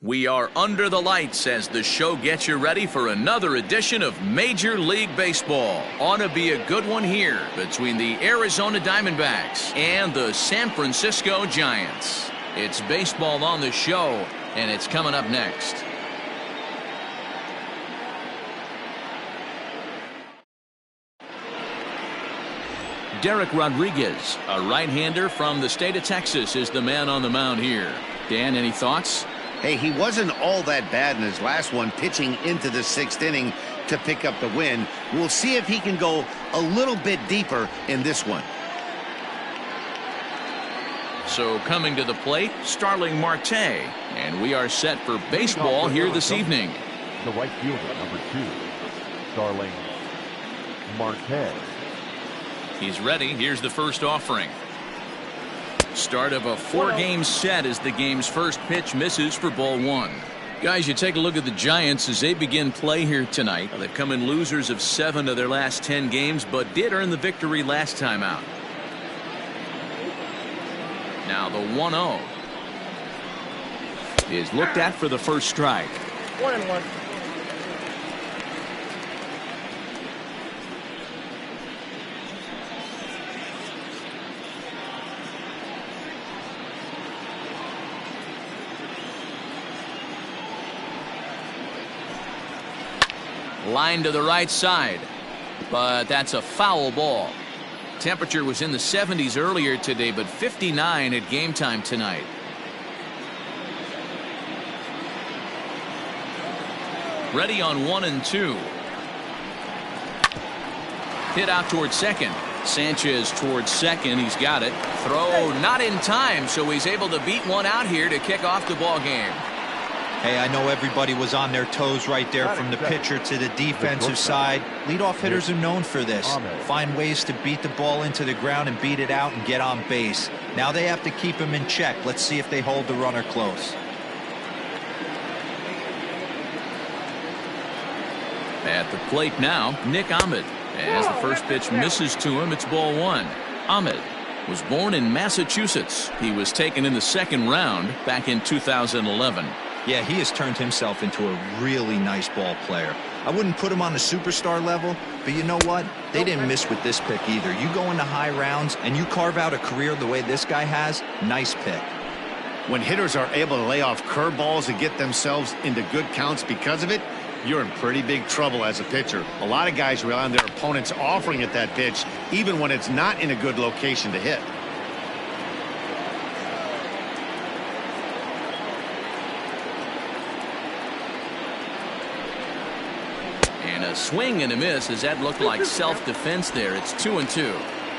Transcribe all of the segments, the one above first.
We are under the lights as the show gets you ready for another edition of Major League Baseball. Ought to be a good one here between the Arizona Diamondbacks and the San Francisco Giants. It's baseball on the show, and it's coming up next. Derek Rodriguez, a right-hander from the state of Texas, is the man on the mound here. Dan, any thoughts? Hey, he wasn't all that bad in his last one, pitching into the sixth inning to pick up the win. We'll see if he can go a little bit deeper in this one. So coming to the plate, Starling Marte, and we are set for baseball here this evening. The right fielder, number 2, Starling Marte. He's ready. Here's the first offering. Start of a 4-game set as the game's first pitch misses for ball 1. Guys, you take a look at the Giants as they begin play here tonight. They've come in losers of 7 of their last 10 games, but did earn the victory last time out. Now the 1-0 is looked at for the first strike. 1-1. Line to the right side, but that's a foul ball. Temperature was in the 70s earlier today, but 59 at game time tonight. Ready on 1 and 2. Hit out towards second. Sanchez towards second. He's got it. Throw not in time, so he's able to beat one out here to kick off the ball game. Hey, I know everybody was on their toes right there from the pitcher to the defensive side. Leadoff hitters are known for this. Find ways to beat the ball into the ground and beat it out and get on base. Now they have to keep him in check. Let's see if they hold the runner close. At the plate now, Nick Ahmed. As the first pitch misses to him, it's ball 1. Ahmed was born in Massachusetts. He was taken in the second round back in 2011. Yeah, he has turned himself into a really nice ball player. I wouldn't put him on the superstar level, but you know what? They didn't miss with this pick either. You go into high rounds and you carve out a career the way this guy has, nice pick. When hitters are able to lay off curveballs and get themselves into good counts because of it, you're in pretty big trouble as a pitcher. A lot of guys rely on their opponents offering at that pitch, even when it's not in a good location to hit. A swing and a miss as that looked like self-defense there. It's 2-2.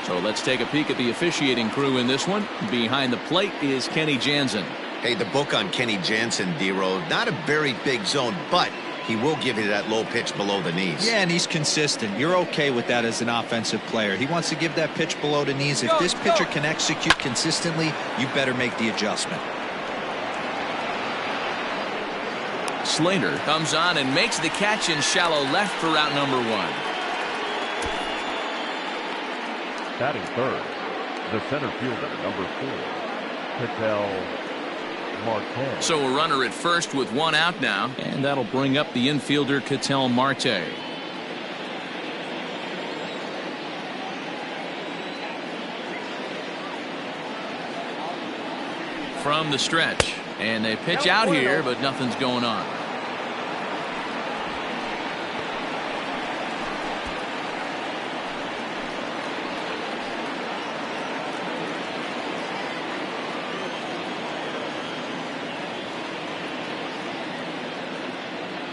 So let's take a peek at the officiating crew in this one. Behind the plate is Kenny Jansen. Hey, the book on Kenny Jansen, D-Row, not a very big zone, but he will give you that low pitch below the knees. Yeah, and he's consistent. You're okay with that as an offensive player. He wants to give that pitch below the knees. If this pitcher can execute consistently, you better make the adjustment. Slater comes on and makes the catch in shallow left for out number 1. Batting third, the center fielder, number 4, Ketel Marte. So a runner at first with 1 out now, and that'll bring up the infielder Ketel Marte. From the stretch, and they pitch out here, but nothing's going on.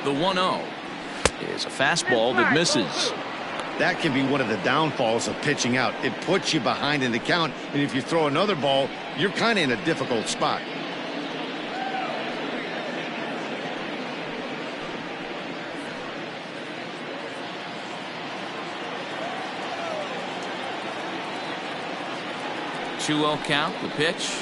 The 1-0 is a fastball that misses. That can be one of the downfalls of pitching out. It puts you behind in the count, and if you throw another ball, you're kind of in a difficult spot. Two-0 count, the pitch.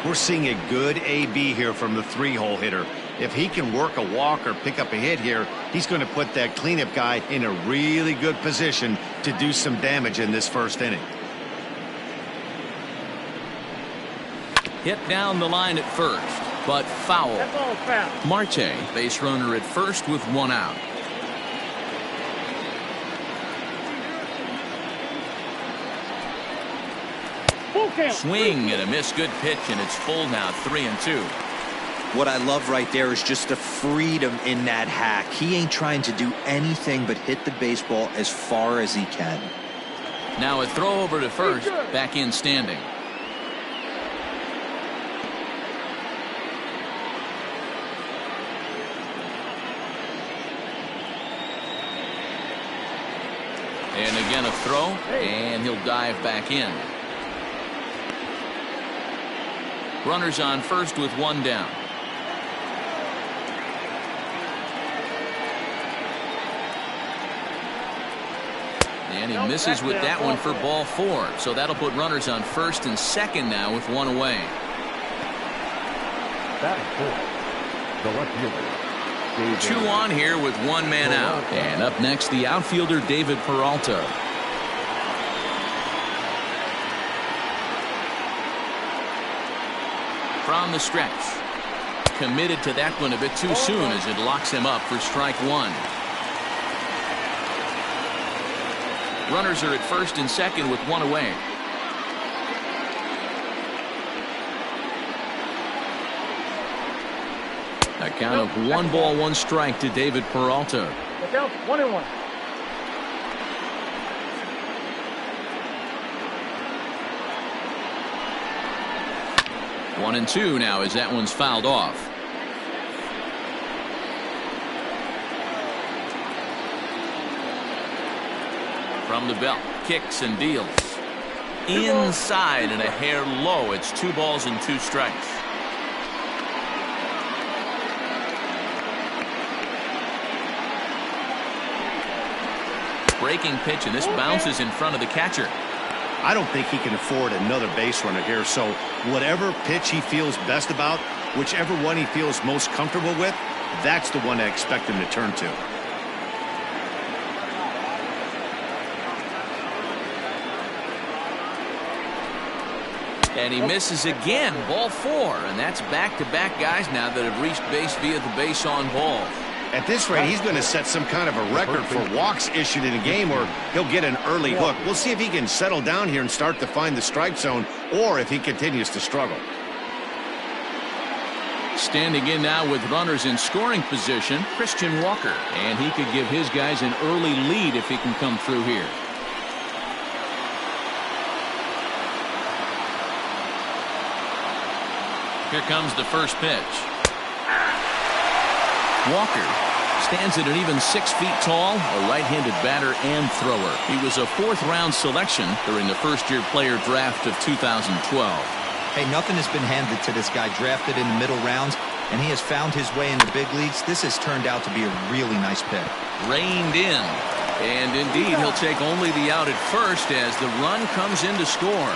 We're seeing a good AB here from the 3-hole hitter. If he can work a walk or pick up a hit here, he's going to put that cleanup guy in a really good position to do some damage in this first inning. Hit down the line at first, but foul. Marte, base runner at first with one out. Swing and a miss. Good pitch, and it's full now, 3-2. What I love right there is just the freedom in that hack. He ain't trying to do anything but hit the baseball as far as he can. Now a throw over to first, back in standing. And again a throw, and he'll dive back in. Runners on first with one down. And he misses with that one for ball 4. So that'll put runners on first and second now with one away. Batting fourth, the left fielder, 2 on here with one man out. And up next, the outfielder David Peralta. From the stretch. Committed to that one a bit too soon as it locks him up for strike 1. Runners are at first and second with one away. A count of 1-1 strike to David Peralta. 1-1. 1-2 now as that one's fouled off. From the belt, kicks and deals. Inside and a hair low. It's 2 balls and 2 strikes. Breaking pitch, and this bounces in front of the catcher. I don't think he can afford another base runner here, so whatever pitch he feels best about, whichever one he feels most comfortable with, that's the one I expect him to turn to. And he misses again, ball 4, and that's back-to-back guys now that have reached base via the base on ball. At this rate, he's going to set some kind of a record for walks issued in a game, or he'll get an early hook. We'll see if he can settle down here and start to find the strike zone, or if he continues to struggle. Standing in now with runners in scoring position, Christian Walker, and he could give his guys an early lead if he can come through here. Here comes the first pitch. Walker stands at an even 6 feet tall, a right-handed batter and thrower. He was a 4th-round selection during the first-year player draft of 2012. Hey, nothing has been handed to this guy. Drafted in the middle rounds, and he has found his way in the big leagues. This has turned out to be a really nice pick. Reined in, and indeed he'll take only the out at first as the run comes in to score.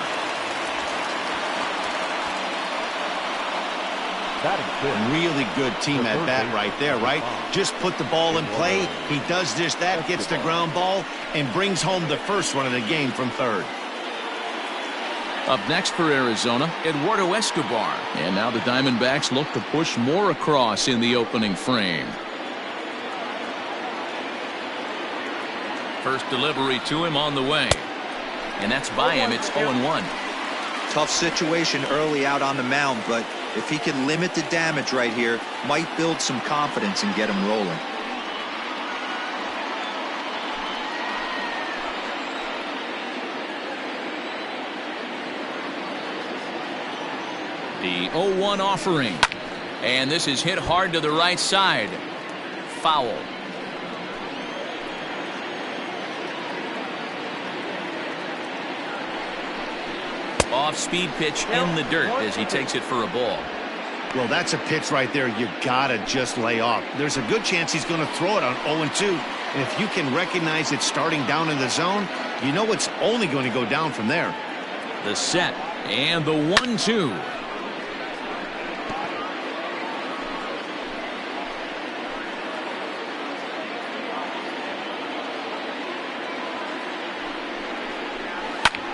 Really good team at bat right there, right? Just put the ball in play. He does just that, gets the ground ball, and brings home the first run of the game from third. Up next for Arizona, Eduardo Escobar. And now the Diamondbacks look to push more across in the opening frame. First delivery to him on the way. And that's by him. It's 0-1. Tough situation early out on the mound, but if he can limit the damage right here, might build some confidence and get him rolling. The 0-1 offering. And this is hit hard to the right side. Foul. Off-speed pitch in the dirt as he takes it for a ball. Well, that's a pitch right there you gotta just lay off. There's a good chance he's going to throw it on 0-2. And if you can recognize it starting down in the zone, you know it's only going to go down from there. The set and the 1-2.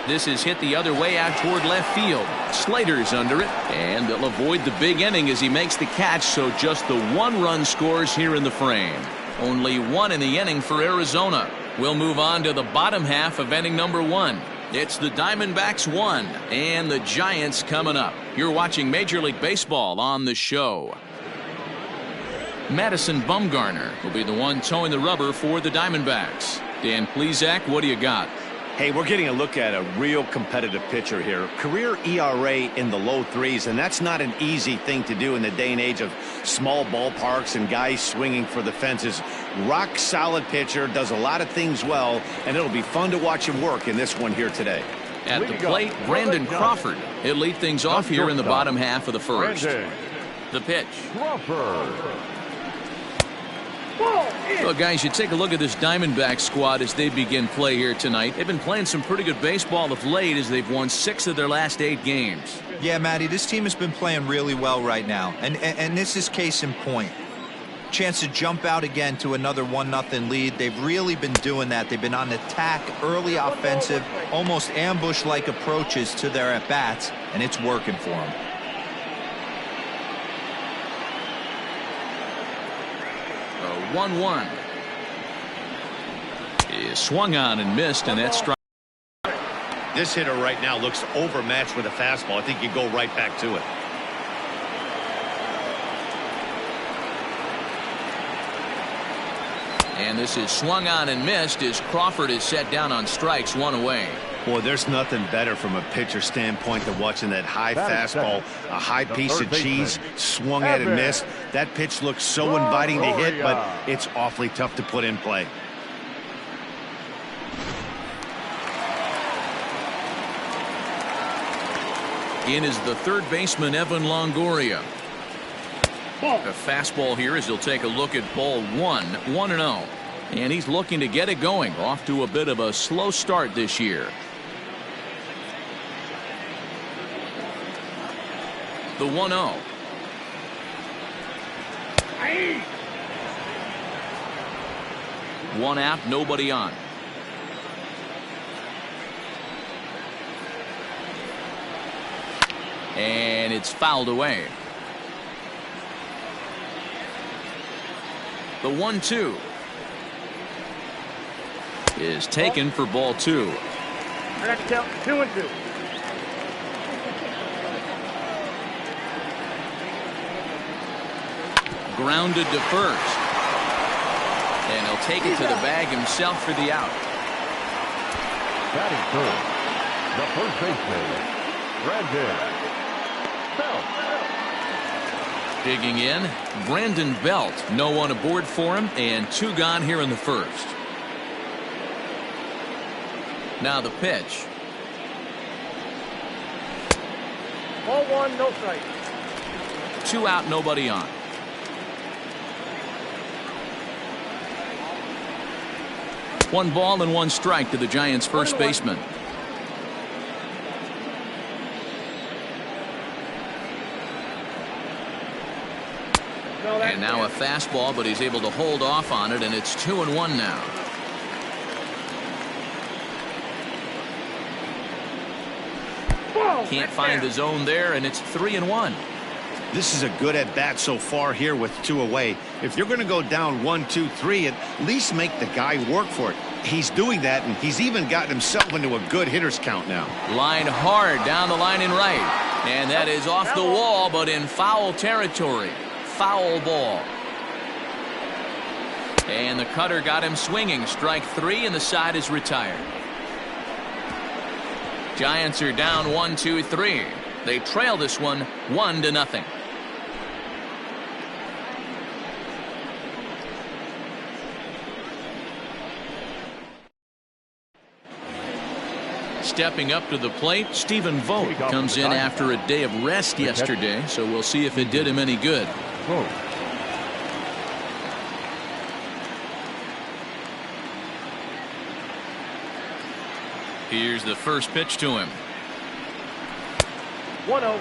This is hit the other way out toward left field. Slater's under it, and they'll avoid the big inning as he makes the catch, so just the 1 run scores here in the frame. Only 1 in the inning for Arizona. We'll move on to the bottom half of inning number 1. It's the Diamondbacks 1 and the Giants coming up. You're watching Major League Baseball on the show. Madison Bumgarner will be the one towing the rubber for the Diamondbacks. Dan Plesac, what do you got? Hey, we're getting a look at a real competitive pitcher here. Career ERA in the low 3s, and that's not an easy thing to do in the day and age of small ballparks and guys swinging for the fences. Rock solid pitcher, does a lot of things well, and it'll be fun to watch him work in this one here today. At the plate, Brandon Crawford. He'll lead things off here in the bottom half of the first. The pitch. Well, guys, you take a look at this Diamondback squad as they begin play here tonight. They've been playing some pretty good baseball of late as they've won 6 of their last 8 games. Yeah, Matty, this team has been playing really well right now, and this is case in point. Chance to jump out again to another 1-0 lead. They've really been doing that. They've been on attack, early offensive, almost ambush-like approaches to their at-bats, and it's working for them. A 1-1 is swung on and missed, and that's strike. This hitter right now looks overmatched with a fastball. I think you go right back to it. And this is swung on and missed as Crawford is set down on strikes, 1 away. Boy, there's nothing better from a pitcher standpoint than watching that high fastball, a high piece of cheese, swung at and missed. That pitch looks so inviting to hit, but it's awfully tough to put in play. In is the third baseman, Evan Longoria. A fastball here as he'll take a look at ball 1, 1-0. And he's looking to get it going, off to a bit of a slow start this year. The 1-0. One out, nobody on. And it's fouled away. The 1-2 is taken for ball 2. I got to count 2-2. Grounded to first. And he'll take it to the bag himself for the out. Batting third, the first baseman, Brandon Belt. Digging in, Brandon Belt. No one aboard for him, and 2 gone here in the first. Now the pitch. Ball 1, no strike. 2 out, nobody on. One ball and 1 strike to the Giants' first baseman. And now a fastball, but he's able to hold off on it, and it's 2-1 now. Can't find the zone there, and it's 3-1. This is a good at-bat so far here with 2 away. If you're going to go down 1, 2, 3, at least make the guy work for it. He's doing that, and he's even gotten himself into a good hitter's count now. Line hard down the line in right. And that is off the wall, but in foul territory. Foul ball. And the cutter got him swinging. Strike 3, and the side is retired. Giants are down 1, 2, 3. They trail this one 1-0. Stepping up to the plate, Stephen Vogt comes in after a day of rest yesterday, so we'll see if it did him any good. Here's the first pitch to him. 1-0.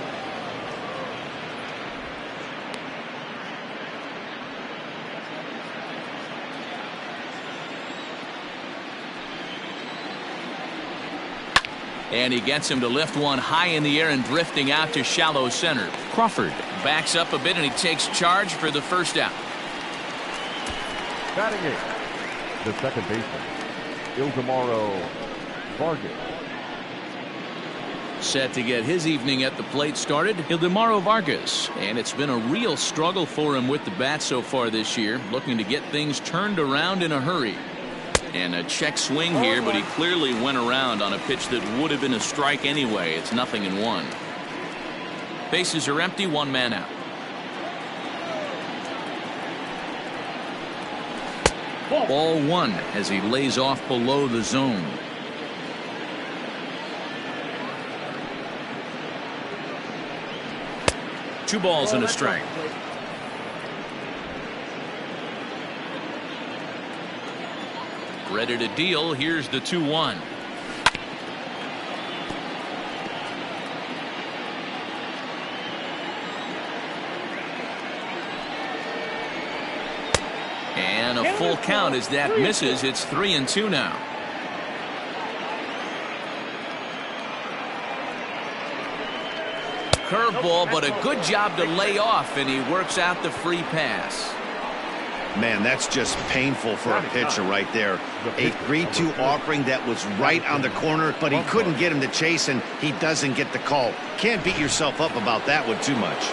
And he gets him to lift one high in the air and drifting out to shallow center. Crawford backs up a bit and he takes charge for the first out. Batting it, the second baseman, Ildemaro Vargas. Set to get his evening at the plate started, Ildemaro Vargas. And it's been a real struggle for him with the bat so far this year, looking to get things turned around in a hurry. And a check swing here, but he clearly went around on a pitch that would have been a strike anyway. It's 0-1. Bases are empty, one man out. Ball one as he lays off below the zone. Two balls and a strike. Ready to deal. Here's the 2-1. And a full count as that misses. It's 3-2 now. Curveball, but a good job to lay off, and he works out the free pass. Man, that's just painful for a pitcher right there. A 3-2 offering that was right on the corner, but he couldn't get him to chase, and he doesn't get the call. Can't beat yourself up about that one too much.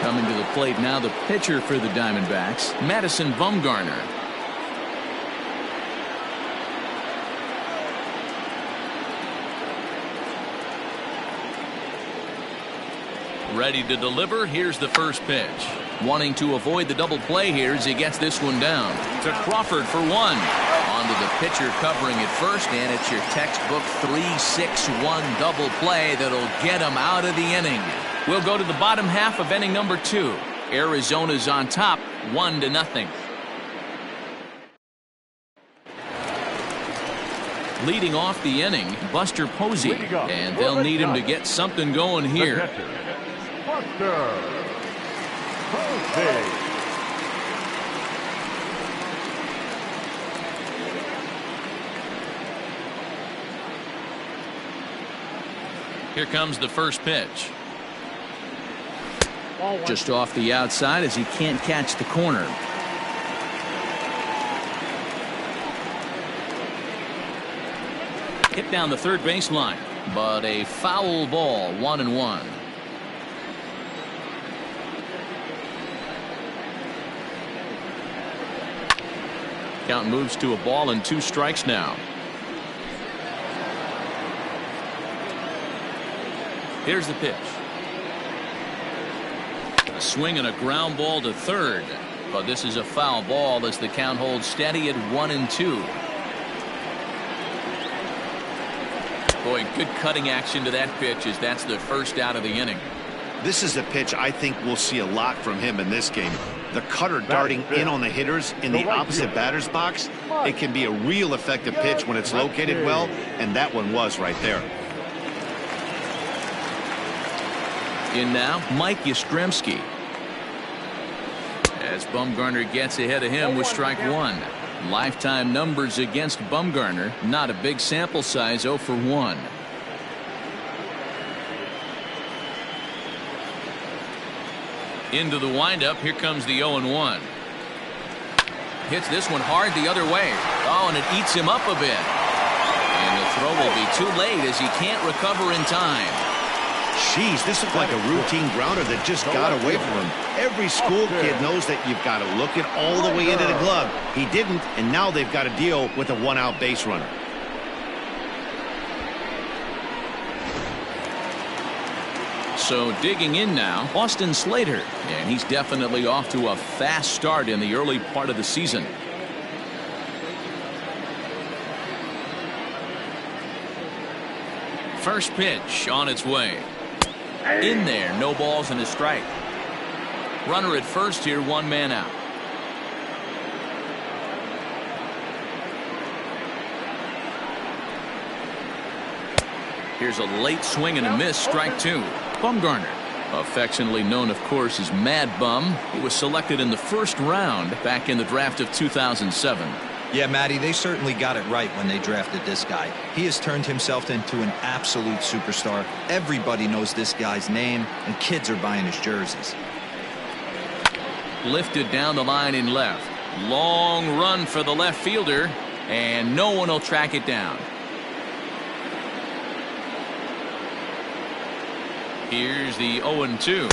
Coming to the plate now, the pitcher for the Diamondbacks, Madison Bumgarner. Ready to deliver. Here's the first pitch. Wanting to avoid the double play here as he gets this one down to Crawford for one. Onto the pitcher covering at first, and it's your textbook 3-6-1 double play that'll get him out of the inning. We'll go to the bottom half of inning number 2. Arizona's on top, 1-0. Leading off the inning, Buster Posey, and they'll need him to get something going here. Buster Posey. Here comes the first pitch. Just off the outside as he can't catch the corner. Hit down the third baseline, but a foul ball, 1-1. Count moves to a ball and 2 strikes now. Here's the pitch. A swing and a ground ball to third, but this is a foul ball as the count holds steady at 1-2. Boy, good cutting action to that pitch as that's the first out of the inning. This is a pitch I think we'll see a lot from him in this game. The cutter darting in on the hitters in the opposite batter's box. It can be a real effective pitch when it's located well, and that one was right there. In now, Mike Yastrzemski. As Bumgarner gets ahead of him with strike 1. Lifetime numbers against Bumgarner, not a big sample size, 0 for 1. Into the windup, here comes the 0-1. Hits this one hard the other way. Oh, and it eats him up a bit. And the throw will be too late as he can't recover in time. Jeez, this looked like a routine grounder that just got away from him. Every school kid knows that you've got to look it all the way into the glove. He didn't, and now they've got to deal with a 1-out base runner. So digging in now, Austin Slater, and he's definitely off to a fast start in the early part of the season. First pitch on its way. In there, no balls and a strike. Runner at first here, 1 man out. Here's a late swing and a miss, strike 2. Bumgarner, affectionately known, of course, as Mad Bum. He was selected in the first round back in the draft of 2007. Yeah, Matty, they certainly got it right when they drafted this guy. He has turned himself into an absolute superstar. Everybody knows this guy's name, and kids are buying his jerseys. Lifted down the line in left. Long run for the left fielder, and no one will track it down. Here's the 0-2.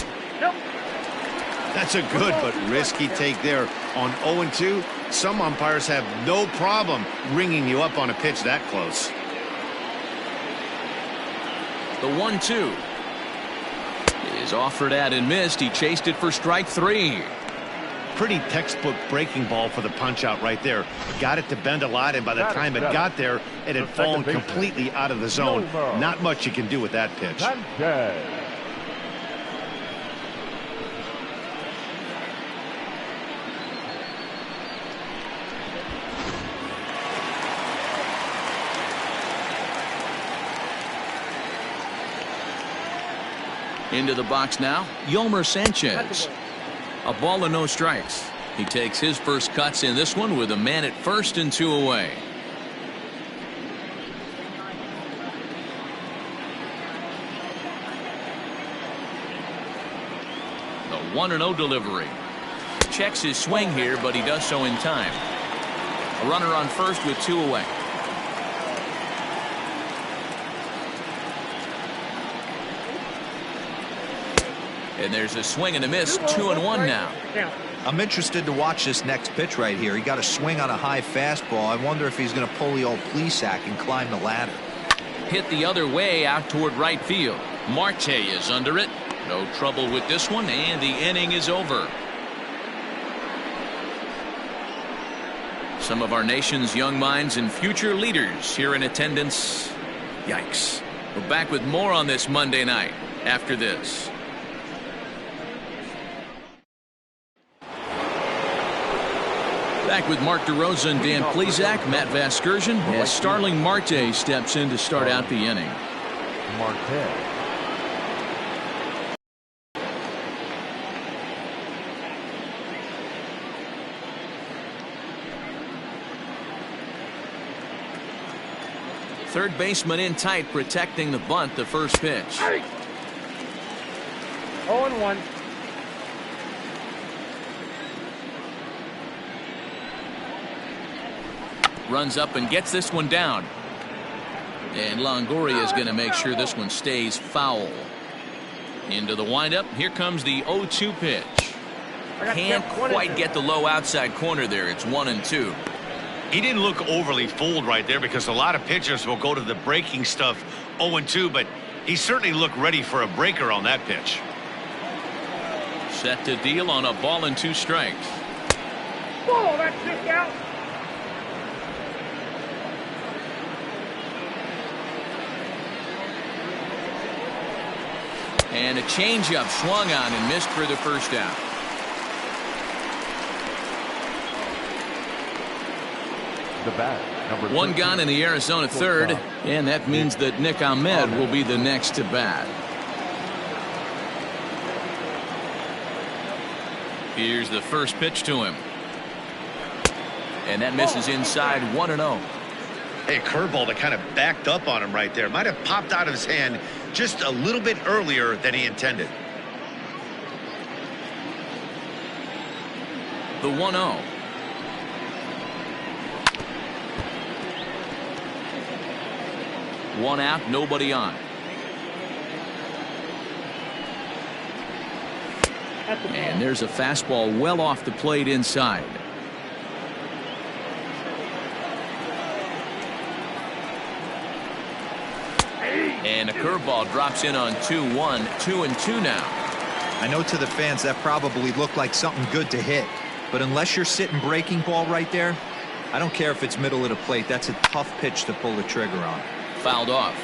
That's a good but risky take there. On 0-2, some umpires have no problem ringing you up on a pitch that close. The 1-2 is offered at and missed. He chased it for strike 3. Pretty textbook breaking ball for the punch out right there. Got it to bend a lot, and by the time it got there, it had fallen completely out of the zone. Not much you can do with that pitch. Into the box now, Yolmer Sanchez. A ball and no strikes. He takes his first cuts in this one with a man at first and 2 away. The 1-0 delivery. Checks his swing here, but he does so in time. A runner on first with 2 away. And there's a swing and a miss. 2-1 now. I'm interested to watch this next pitch right here. He got a swing on a high fastball. I wonder if he's going to pull the old Plesac and climb the ladder. Hit the other way out toward right field. Marte is under it. No trouble with this one, and the inning is over. Some of our nation's young minds and future leaders here in attendance. Yikes. We're back with more on this Monday night after this. Back with Mark DeRosa and Dan Plesac, Matt Vasgersian, as Starling Marte steps in to start out the inning. Marte. Third baseman in tight, protecting the bunt, the first pitch. 0-1. Runs up and gets this one down. And Longoria is going to make sure this one stays foul. Into the windup. Here comes the 0-2 pitch. Can't quite get the low outside corner there. It's 1-2. He didn't look overly fooled right there, because a lot of pitchers will go to the breaking stuff 0-2, but he certainly looked ready for a breaker on that pitch. Set to deal on a ball and 2 strikes. Whoa, that's just out. And a changeup swung on and missed for the first out. The bat, number 1 gone in the Arizona third, and that means that Nick Ahmed will be the next to bat. Here's the first pitch to him. And that misses inside. 1-0. Hey, curveball that kind of backed up on him right there. Might have popped out of his hand just a little bit earlier than he intended. The 1-0. One out, nobody on. And there's a fastball well off the plate inside. And a curveball drops in on 2-1. 2-2 now. I know to the fans that probably looked like something good to hit, but unless you're sitting breaking ball right there, I don't care if it's middle of the plate. That's a tough pitch to pull the trigger on. Fouled off.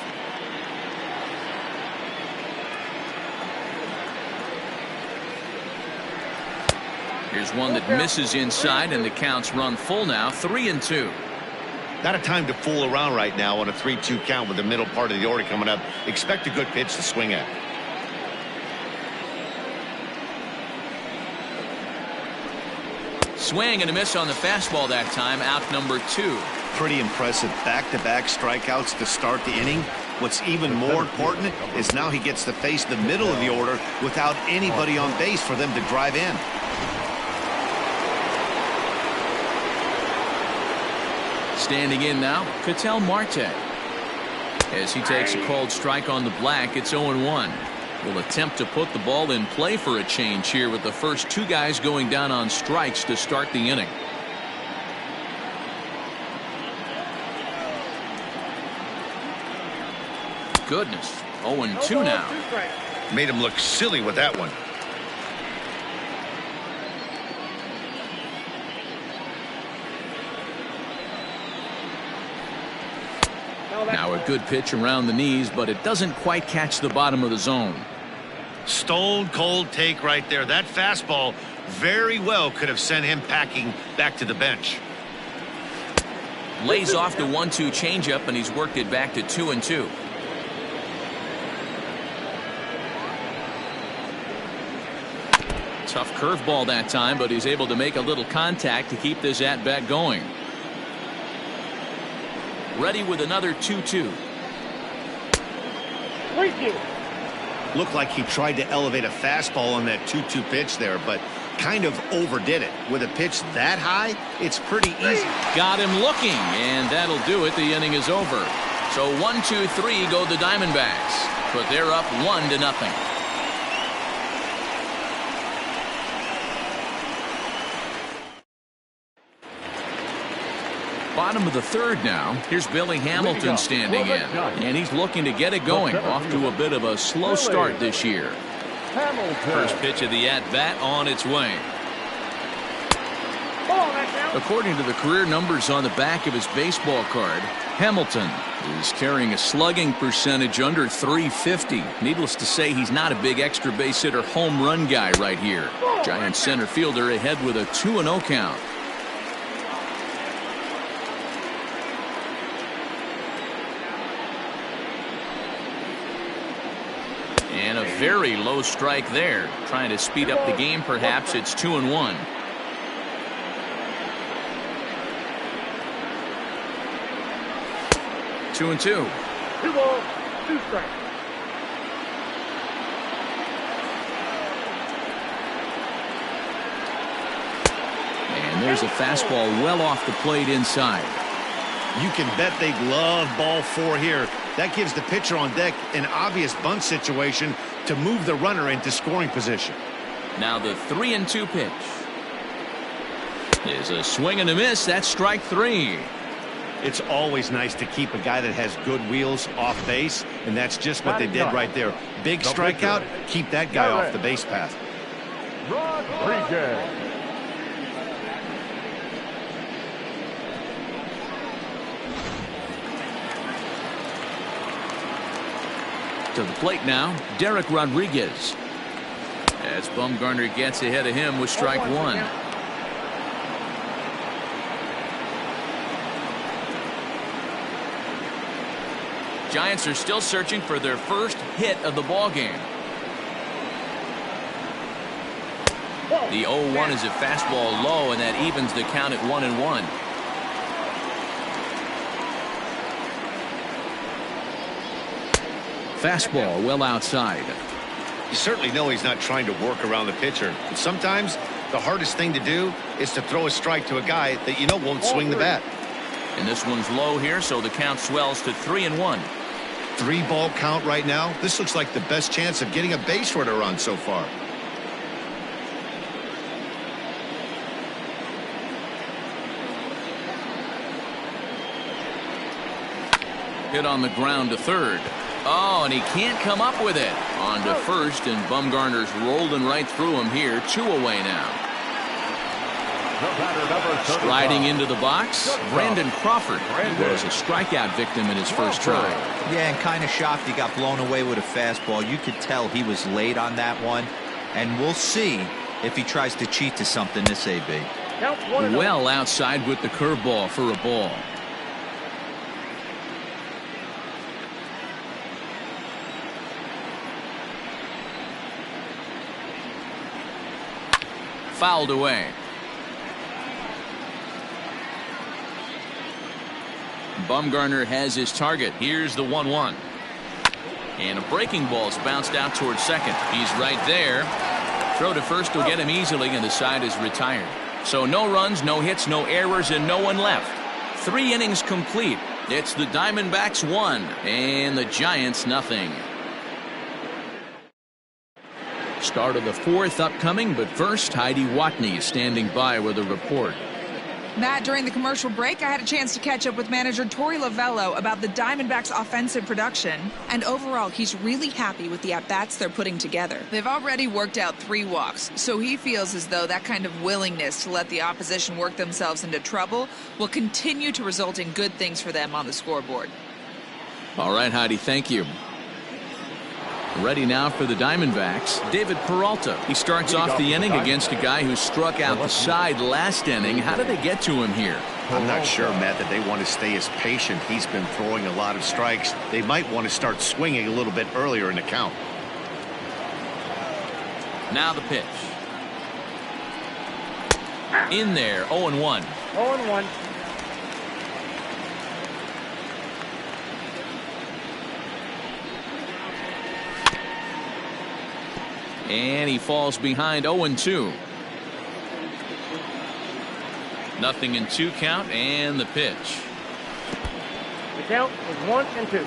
Here's one that misses inside, and the count's run full now. 3-2. Not a time to fool around right now on a 3-2 count with the middle part of the order coming up. Expect a good pitch to swing at. swing and a miss on the fastball that time. Out number 2. Pretty impressive back-to-back strikeouts to start the inning. What's even more important is now he gets to face the middle of the order without anybody on base for them to drive in. Standing in now, Ketel Marte. As he takes a called strike on the black, it's 0-1. Will attempt to put the ball in play for a change here with the first 2 guys going down on strikes to start the inning. Goodness, 0-2 now. Made him look silly with that one. Now a good pitch around the knees, but it doesn't quite catch the bottom of the zone. Stone cold take right there. That fastball very well could have sent him packing back to the bench. Lays off the 1-2 changeup, and he's worked it back to 2-2. Tough curveball that time, but he's able to make a little contact to keep this at-bat going. Ready with another 2-2. Looked like he tried to elevate a fastball on that 2-2 pitch there, but kind of overdid it. With a pitch that high, it's pretty easy. Got him looking, and that'll do it. The inning is over. So 1-2-3 go the Diamondbacks, but they're up 1-0. Bottom of the third now. Here's Billy Hamilton standing in, and he's looking to get it going. Off to a bit of a slow start this year. First pitch of the at-bat on its way. According to the career numbers on the back of his baseball card, Hamilton is carrying a slugging percentage under .350. Needless to say, he's not a big extra base hitter home run guy right here. Giants center fielder ahead with a 2-0 count. And a very low strike there. Trying to speed up the game, perhaps. It's 2-1. Two and 2. 2 balls, 2 strikes. And there's a fastball well off the plate inside. You can bet they'd love ball 4 here. That gives the pitcher on deck an obvious bunt situation to move the runner into scoring position. Now the 3-2 pitch is a swing and a miss. That's strike 3. It's always nice to keep a guy that has good wheels off base, and that's just what they did right there. Big strikeout, keep that guy off the base path. Rodriguez. To the plate now, Derek Rodriguez. As Bumgarner gets ahead of him with strike 1. Giants are still searching for their first hit of the ball game. The 0-1 is a fastball low, and that evens the count at 1-1. Fastball well outside. You certainly know he's not trying to work around the pitcher. And sometimes the hardest thing to do is to throw a strike to a guy that you know won't swing the bat. And this one's low here, so the count swells to 3-1. 3-ball count right now. This looks like the best chance of getting a base runner run so far. Hit on the ground to third. Oh, and he can't come up with it. On to first, and Bumgarner's rolling right through him here. 2 away now. Striding into the box, Brandon Crawford. He was a strikeout victim in his first try. Yeah, and kind of shocked he got blown away with a fastball. You could tell he was late on that one. And we'll see if he tries to cheat to something this AB. Well outside with the curveball for a ball. Fouled away. Bumgarner has his target. Here's the 1-1. And a breaking ball's bounced out towards second. He's right there. Throw to first will get him easily, and the side is retired. So no runs, no hits, no errors, and no one left. 3 innings complete. It's the Diamondbacks 1 and the Giants nothing. Start of the 4th upcoming, but first Heidi Watney is standing by with a report. Matt, during the commercial break, I had a chance to catch up with manager Torey Lovello about the Diamondbacks' offensive production. And overall, he's really happy with the at-bats they're putting together. They've already worked out 3 walks, so he feels as though that kind of willingness to let the opposition work themselves into trouble will continue to result in good things for them on the scoreboard. All right, Heidi, thank you. Ready now for the Diamondbacks, David Peralta. He starts off the inning against a guy who struck out the side last inning. How did they get to him here? I'm not sure, Matt, that they want to stay as patient. He's been throwing a lot of strikes. They might want to start swinging a little bit earlier in the count. Now the pitch. In there, 0-1. 0-1. And he falls behind 0-2. Nothing in 2 count, and the pitch. The count is 1-2.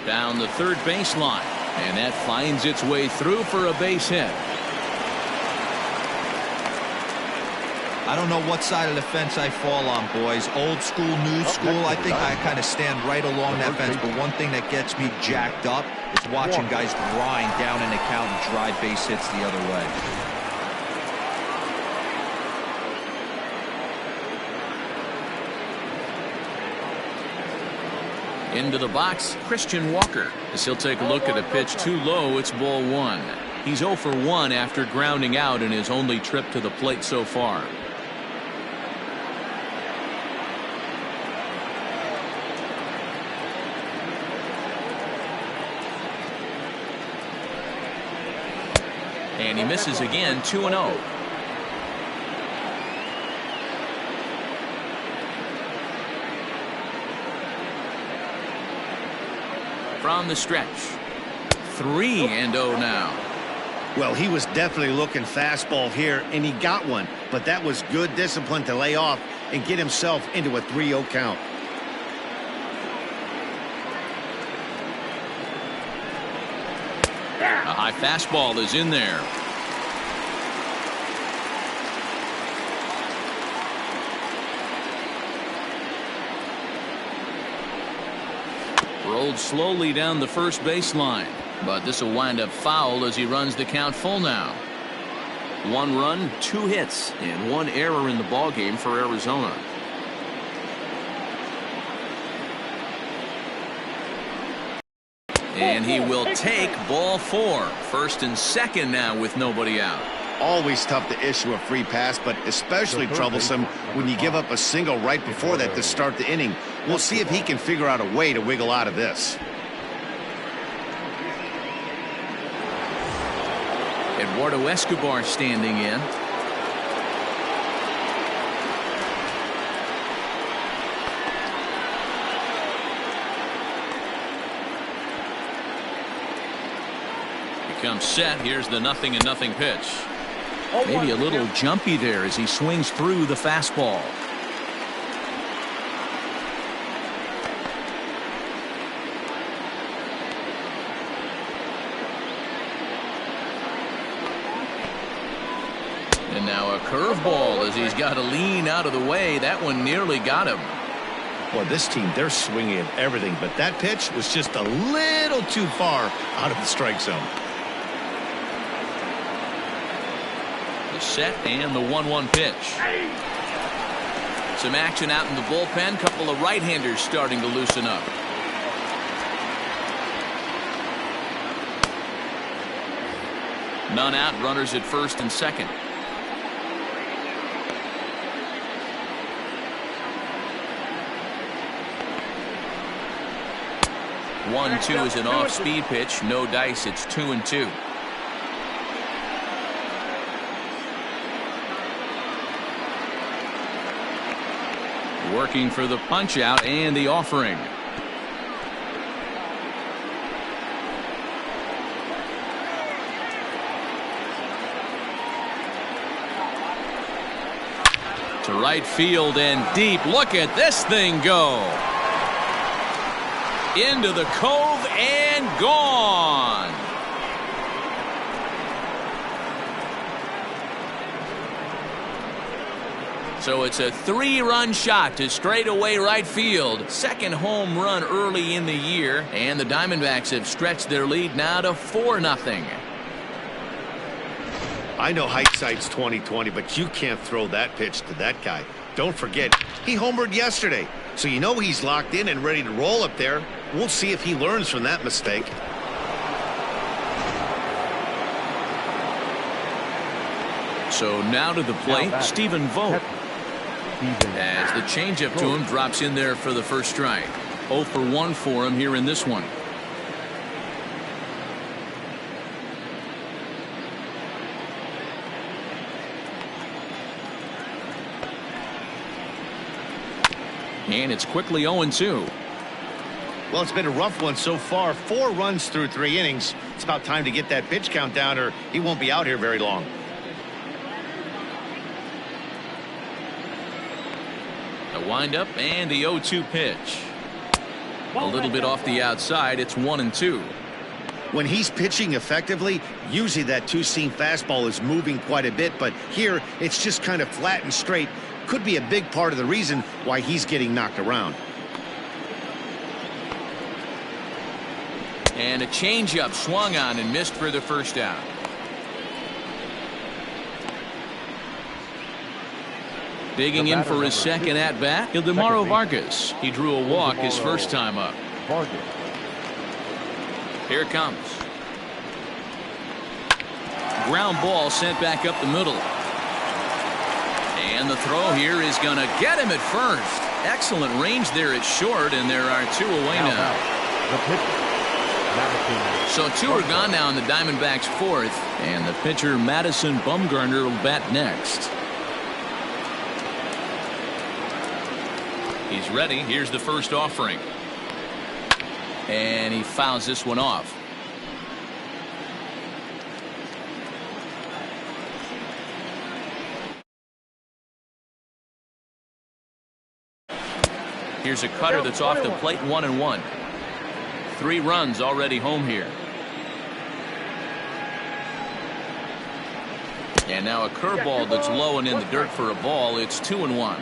Down the third baseline, and that finds its way through for a base hit. I don't know what side of the fence I fall on, boys. Old school, new school. I think I kind of stand right along that fence. But one thing that gets me jacked up is watching guys grind down in the count and drive base hits the other way. Into the box, Christian Walker. As he'll take a look at a pitch too low, it's ball 1. He's 0 for 1 after grounding out in his only trip to the plate so far. And he misses again, 2-0. From the stretch, 3-0 now. Well, he was definitely looking fastball here, and he got one. But that was good discipline to lay off and get himself into a 3-0 count. A high fastball is in there. Rolled slowly down the first baseline, but this will wind up foul as he runs the count full now. 1 run, 2 hits, and 1 error in the ballgame for Arizona. And he will take ball 4. First and second now with nobody out. Always tough to issue a free pass, but especially troublesome when you give up a single right before that to start the inning. We'll see if he can figure out a way to wiggle out of this. Eduardo Escobar standing in. Comes set. Here's the 0-0 pitch. Maybe a little jumpy there as he swings through the fastball. And now a curveball as he's got to lean out of the way. That one nearly got him. Well, this team, they're swinging at everything, but that pitch was just a little too far out of the strike zone. Set and the 1-1 pitch. Some action out in the bullpen. Couple of right-handers starting to loosen up. None out. Runners at first and second. One, 2 is an off-speed pitch. No dice. It's 2-2. Working for the punch out and the offering. To right field and deep. Look at this thing go. Into the cove and gone. So it's a 3-run shot to straightaway right field. Second home run early in the year. And the Diamondbacks have stretched their lead now to 4-0. I know hindsight's 20/20, but you can't throw that pitch to that guy. Don't forget, he homered yesterday. So you know he's locked in and ready to roll up there. We'll see if he learns from that mistake. So now to the plate, Stephen Vogt. As the changeup to him drops in there for the first strike. 0 for 1 for him here in this one. And it's quickly 0-2. Well, it's been a rough one so far. 4 runs through 3 innings. It's about time to get that pitch count down or he won't be out here very long. The windup and the 0-2 pitch. A little bit off the outside. It's 1-2. When he's pitching effectively, usually that two-seam fastball is moving quite a bit, but here it's just kind of flat and straight. Could be a big part of the reason why he's getting knocked around. And a changeup swung on and missed for the first out. Digging in for his second at-bat, Ildemaro Vargas. He drew a walk his first time up. Here it comes. Ground ball sent back up the middle. And the throw here is going to get him at first. Excellent range there at short, and there are 2 away now. So 2 are gone now in the Diamondbacks' 4th, and the pitcher Madison Bumgarner will bat next. He's ready. Here's the first offering. And he fouls this one off. Here's a cutter that's off the plate, 1-1. 3 runs already home here. And now a curveball that's low and in the dirt for a ball. It's 2-1.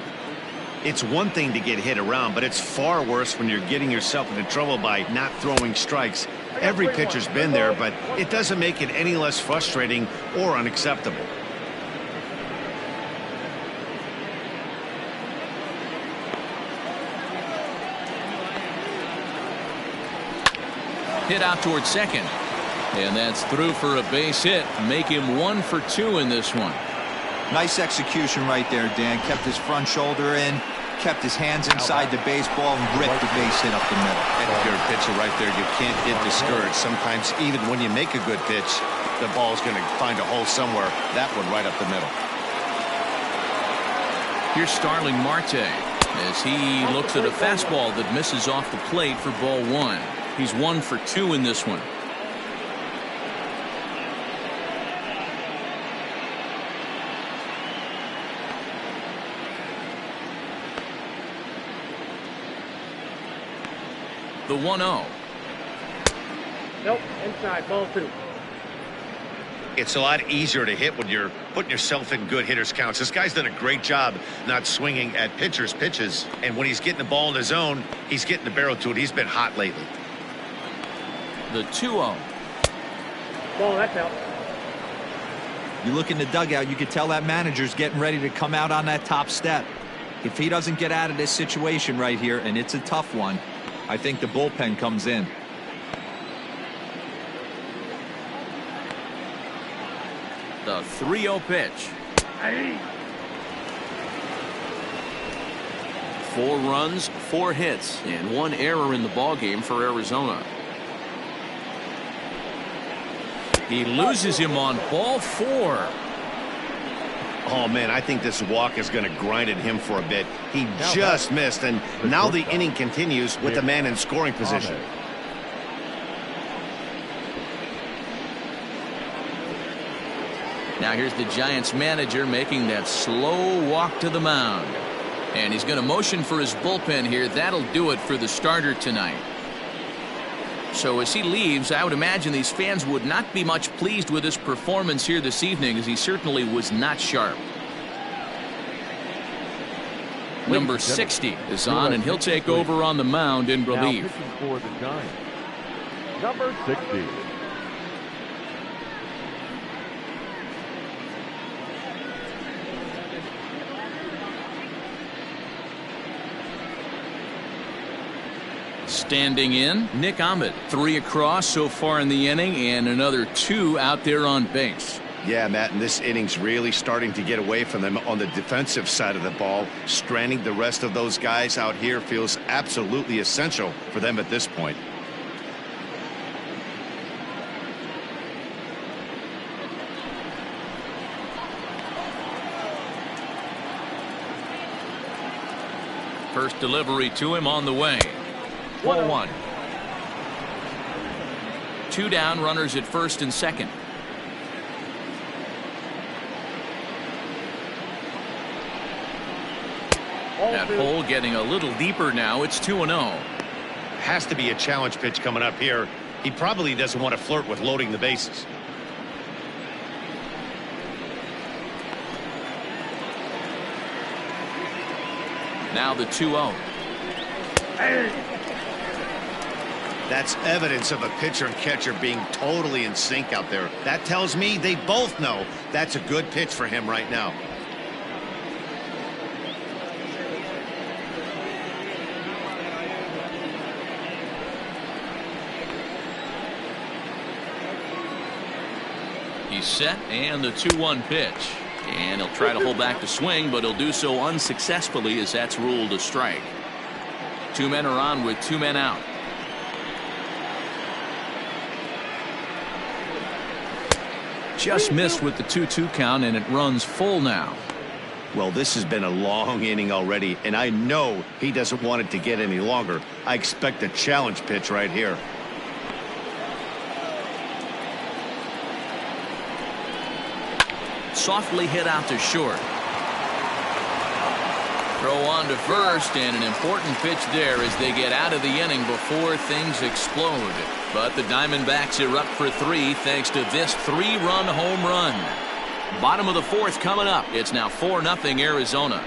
It's one thing to get hit around, but it's far worse when you're getting yourself into trouble by not throwing strikes. Every pitcher's been there, but it doesn't make it any less frustrating or unacceptable. Hit out towards second. And that's through for a base hit. Make him 1 for 2 in this one. Nice execution right there, Dan. Kept his front shoulder in, kept his hands inside the baseball, and ripped the base hit up the middle. If you're a pitcher right there, you can't get discouraged. Sometimes even when you make a good pitch, the ball's going to find a hole somewhere. That one right up the middle. Here's Starling Marte as he looks at a fastball that misses off the plate for ball 1. He's 1 for 2 in this one. The 1-0. Nope, inside, ball 2. It's a lot easier to hit when you're putting yourself in good hitters' counts. This guy's done a great job not swinging at pitchers' pitches. And when he's getting the ball in his zone, he's getting the barrel to it. He's been hot lately. The 2-0. Ball, that's out. You look in the dugout, you can tell that manager's getting ready to come out on that top step. If he doesn't get out of this situation right here, and it's a tough one, I think the bullpen comes in. The 3-0 pitch. 4 runs, 4 hits, and 1 error in the ballgame for Arizona. He loses him on ball 4. Oh, man, I think this walk is going to grind at him for a bit. He just missed, and now the inning continues with the man in scoring position. Now here's the Giants manager making that slow walk to the mound. And he's going to motion for his bullpen here. That'll do it for the starter tonight. So as he leaves, I would imagine these fans would not be much pleased with his performance here this evening, as he certainly was not sharp. Number 60 is on, and he'll take over on the mound in relief. Now pitching for the Giants, number 60. Standing in, Nick Ahmed. 3 across so far in the inning, and another 2 out there on base. Yeah, Matt, and this inning's really starting to get away from them on the defensive side of the ball. Stranding the rest of those guys out here feels absolutely essential for them at this point. First delivery to him on the way. 1-1. 2 down, runners at first and second. That hole getting a little deeper now. It's 2-0. Has to be a challenge pitch coming up here. He probably doesn't want to flirt with loading the bases. Now the 2-0. That's evidence of a pitcher and catcher being totally in sync out there. That tells me they both know that's a good pitch for him right now. He's set, and the 2-1 pitch. And he'll try to hold back the swing, but he'll do so unsuccessfully, as that's ruled a strike. 2 men are on with 2 men out. Just missed with the 2-2 count, and it runs full now. Well, this has been a long inning already, and I know he doesn't want it to get any longer. I expect a challenge pitch right here. Softly hit out to short. Throw on to first, and an important pitch there as they get out of the inning before things explode. But the Diamondbacks erupt for 3 thanks to this 3-run home run. Bottom of the 4th coming up. It's now 4-0 Arizona.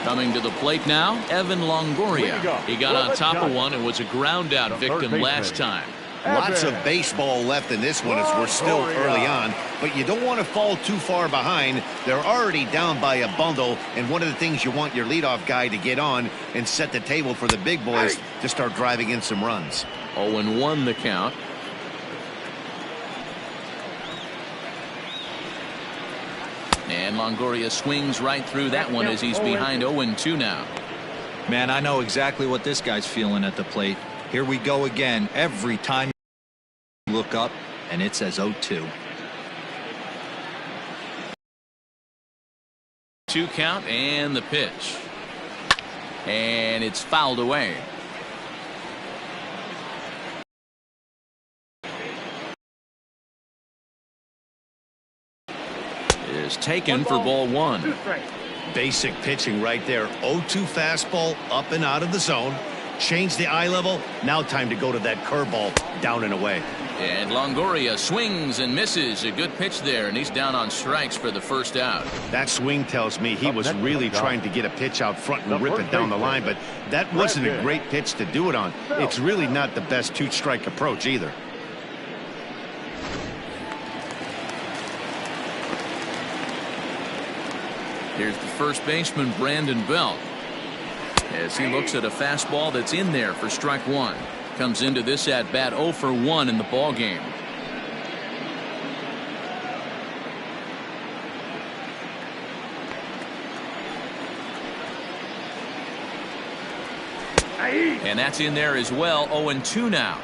Coming to the plate now, Evan Longoria. He got on top of one and was a ground out victim last time. Lots of baseball left in this one as we're still early on, but you don't want to fall too far behind. They're already down by a bundle, and one of the things you want your leadoff guy to get on and set the table for the big boys to start driving in some runs. 0-1 the count. And Longoria swings right through that one as he's behind 0-2 now. Man, I know exactly what this guy's feeling at the plate. Here we go again. Every time you look up, and it says 0-2. 2 count and the pitch. And it's fouled away. Is taken for ball 1. Basic pitching right there. 0-2 fastball up and out of the zone. Change the eye level. Now time to go to that curveball down and away. And Longoria swings and misses. A good pitch there, and he's down on strikes for the first out. That swing tells me he was really trying to get a pitch out front and rip it down the line, but that wasn't a great pitch to do it on. It's really not the best 2-strike approach either. Here's the first baseman, Brandon Belt, as he looks at a fastball that's in there for strike 1. Comes into this at bat 0 for 1 in the ball game. And that's in there as well. 0-2 now.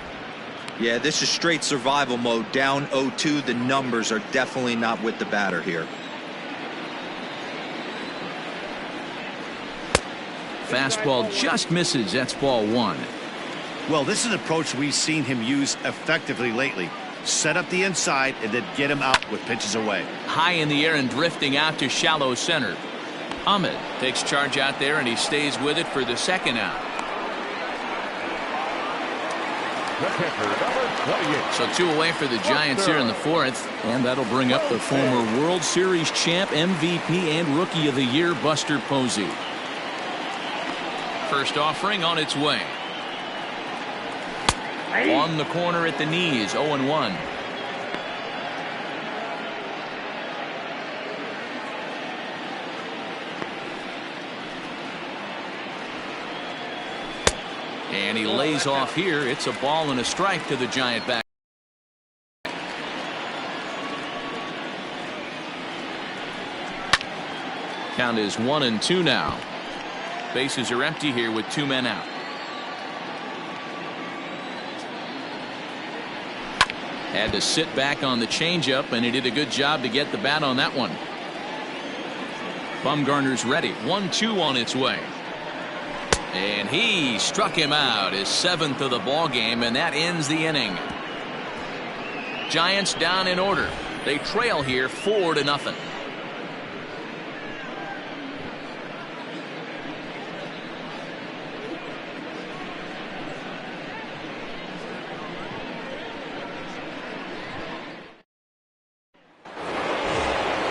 Yeah, this is straight survival mode. Down 0-2. The numbers are definitely not with the batter here. Fastball just misses. That's ball one. Well, this is an approach we've seen him use effectively lately. Set up the inside and then get him out with pitches away. High in the air and drifting out to shallow center. Ahmed takes charge out there, and he stays with it for the second out. The catcher, number 28. So 2 away for the Giants here in the fourth, and that'll bring up the former World Series champ, MVP, and Rookie of the Year, Buster Posey. First offering on its way. On the corner at the knees, 0-1. And he lays off here. It's a ball and a strike to the Giant back. Count is 1-2 now. Bases are empty here with 2 men out. Had to sit back on the changeup, and he did a good job to get the bat on that one. Bumgarner's ready. 1-2 on its way. And he struck him out, his 7th of the ball game, and that ends the inning. Giants down in order. They trail here 4-0.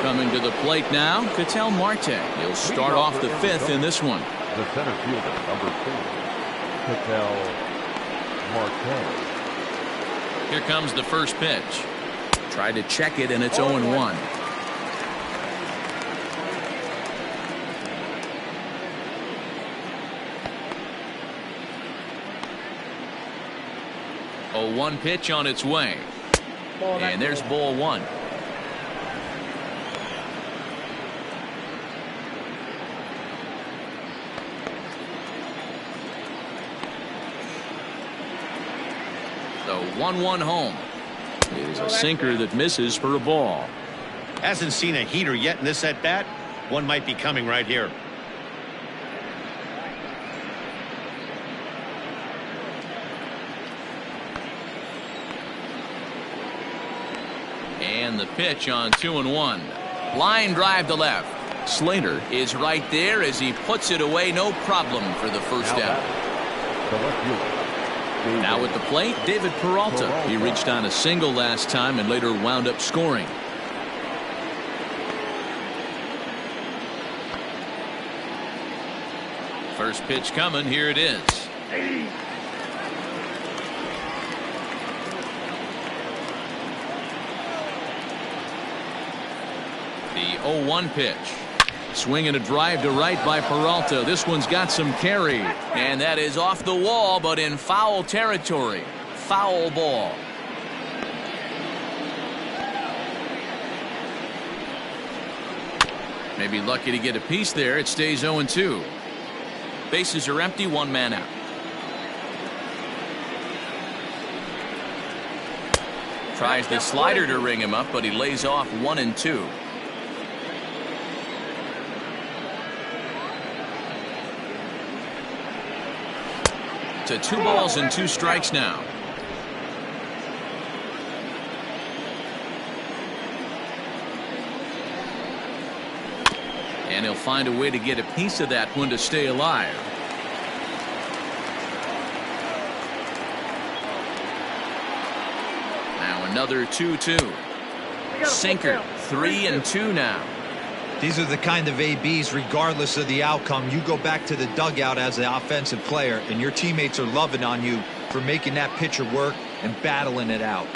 Coming to the plate now, Ketel Marte. He'll start off the 5th in this one. The center fielder, number 4, Ketel Marte. Here comes the first pitch. Tried to check it, and it's 0-1. A 1 pitch on its way. And there's ball 1. The 1-1 home. It is a sinker that misses for a ball. Hasn't seen a heater yet in this at bat. One might be coming right here. And the pitch on 2-1. Line drive to left. Slater is right there as he puts it away. No problem for the first out. The left fielder. Now at the plate, David Peralta. He reached on a single last time and later wound up scoring. First pitch coming. Here it is. The 0-1 pitch. Swing and a drive to right by Peralta. This one's got some carry, and that is off the wall, but in foul territory. Foul ball. Maybe lucky to get a piece there. It stays 0-2. Bases are empty. 1 man out. Tries the slider to ring him up, but he lays off 1-2. To 2 balls and 2 strikes now. And he'll find a way to get a piece of that one to stay alive. Now another 2-2. Sinker. 3-2 now. These are the kind of ABs, regardless of the outcome. You go back to the dugout as an offensive player, and your teammates are loving on you for making that pitcher work and battling it out.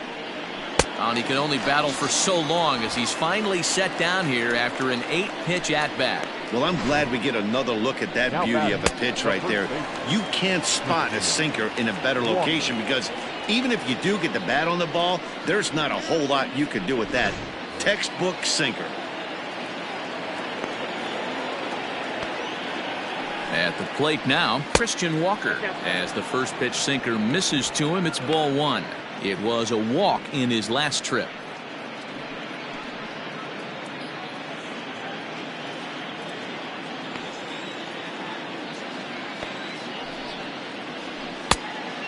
And he can only battle for so long as he's finally set down here after an 8-pitch at-bat. Well, I'm glad we get another look at that beauty of a pitch right there. You can't spot a sinker in a better location because even if you do get the bat on the ball, there's not a whole lot you can do with that. Textbook sinker. At the plate now, Christian Walker. As the first pitch sinker misses to him, it's ball 1. It was a walk in his last trip.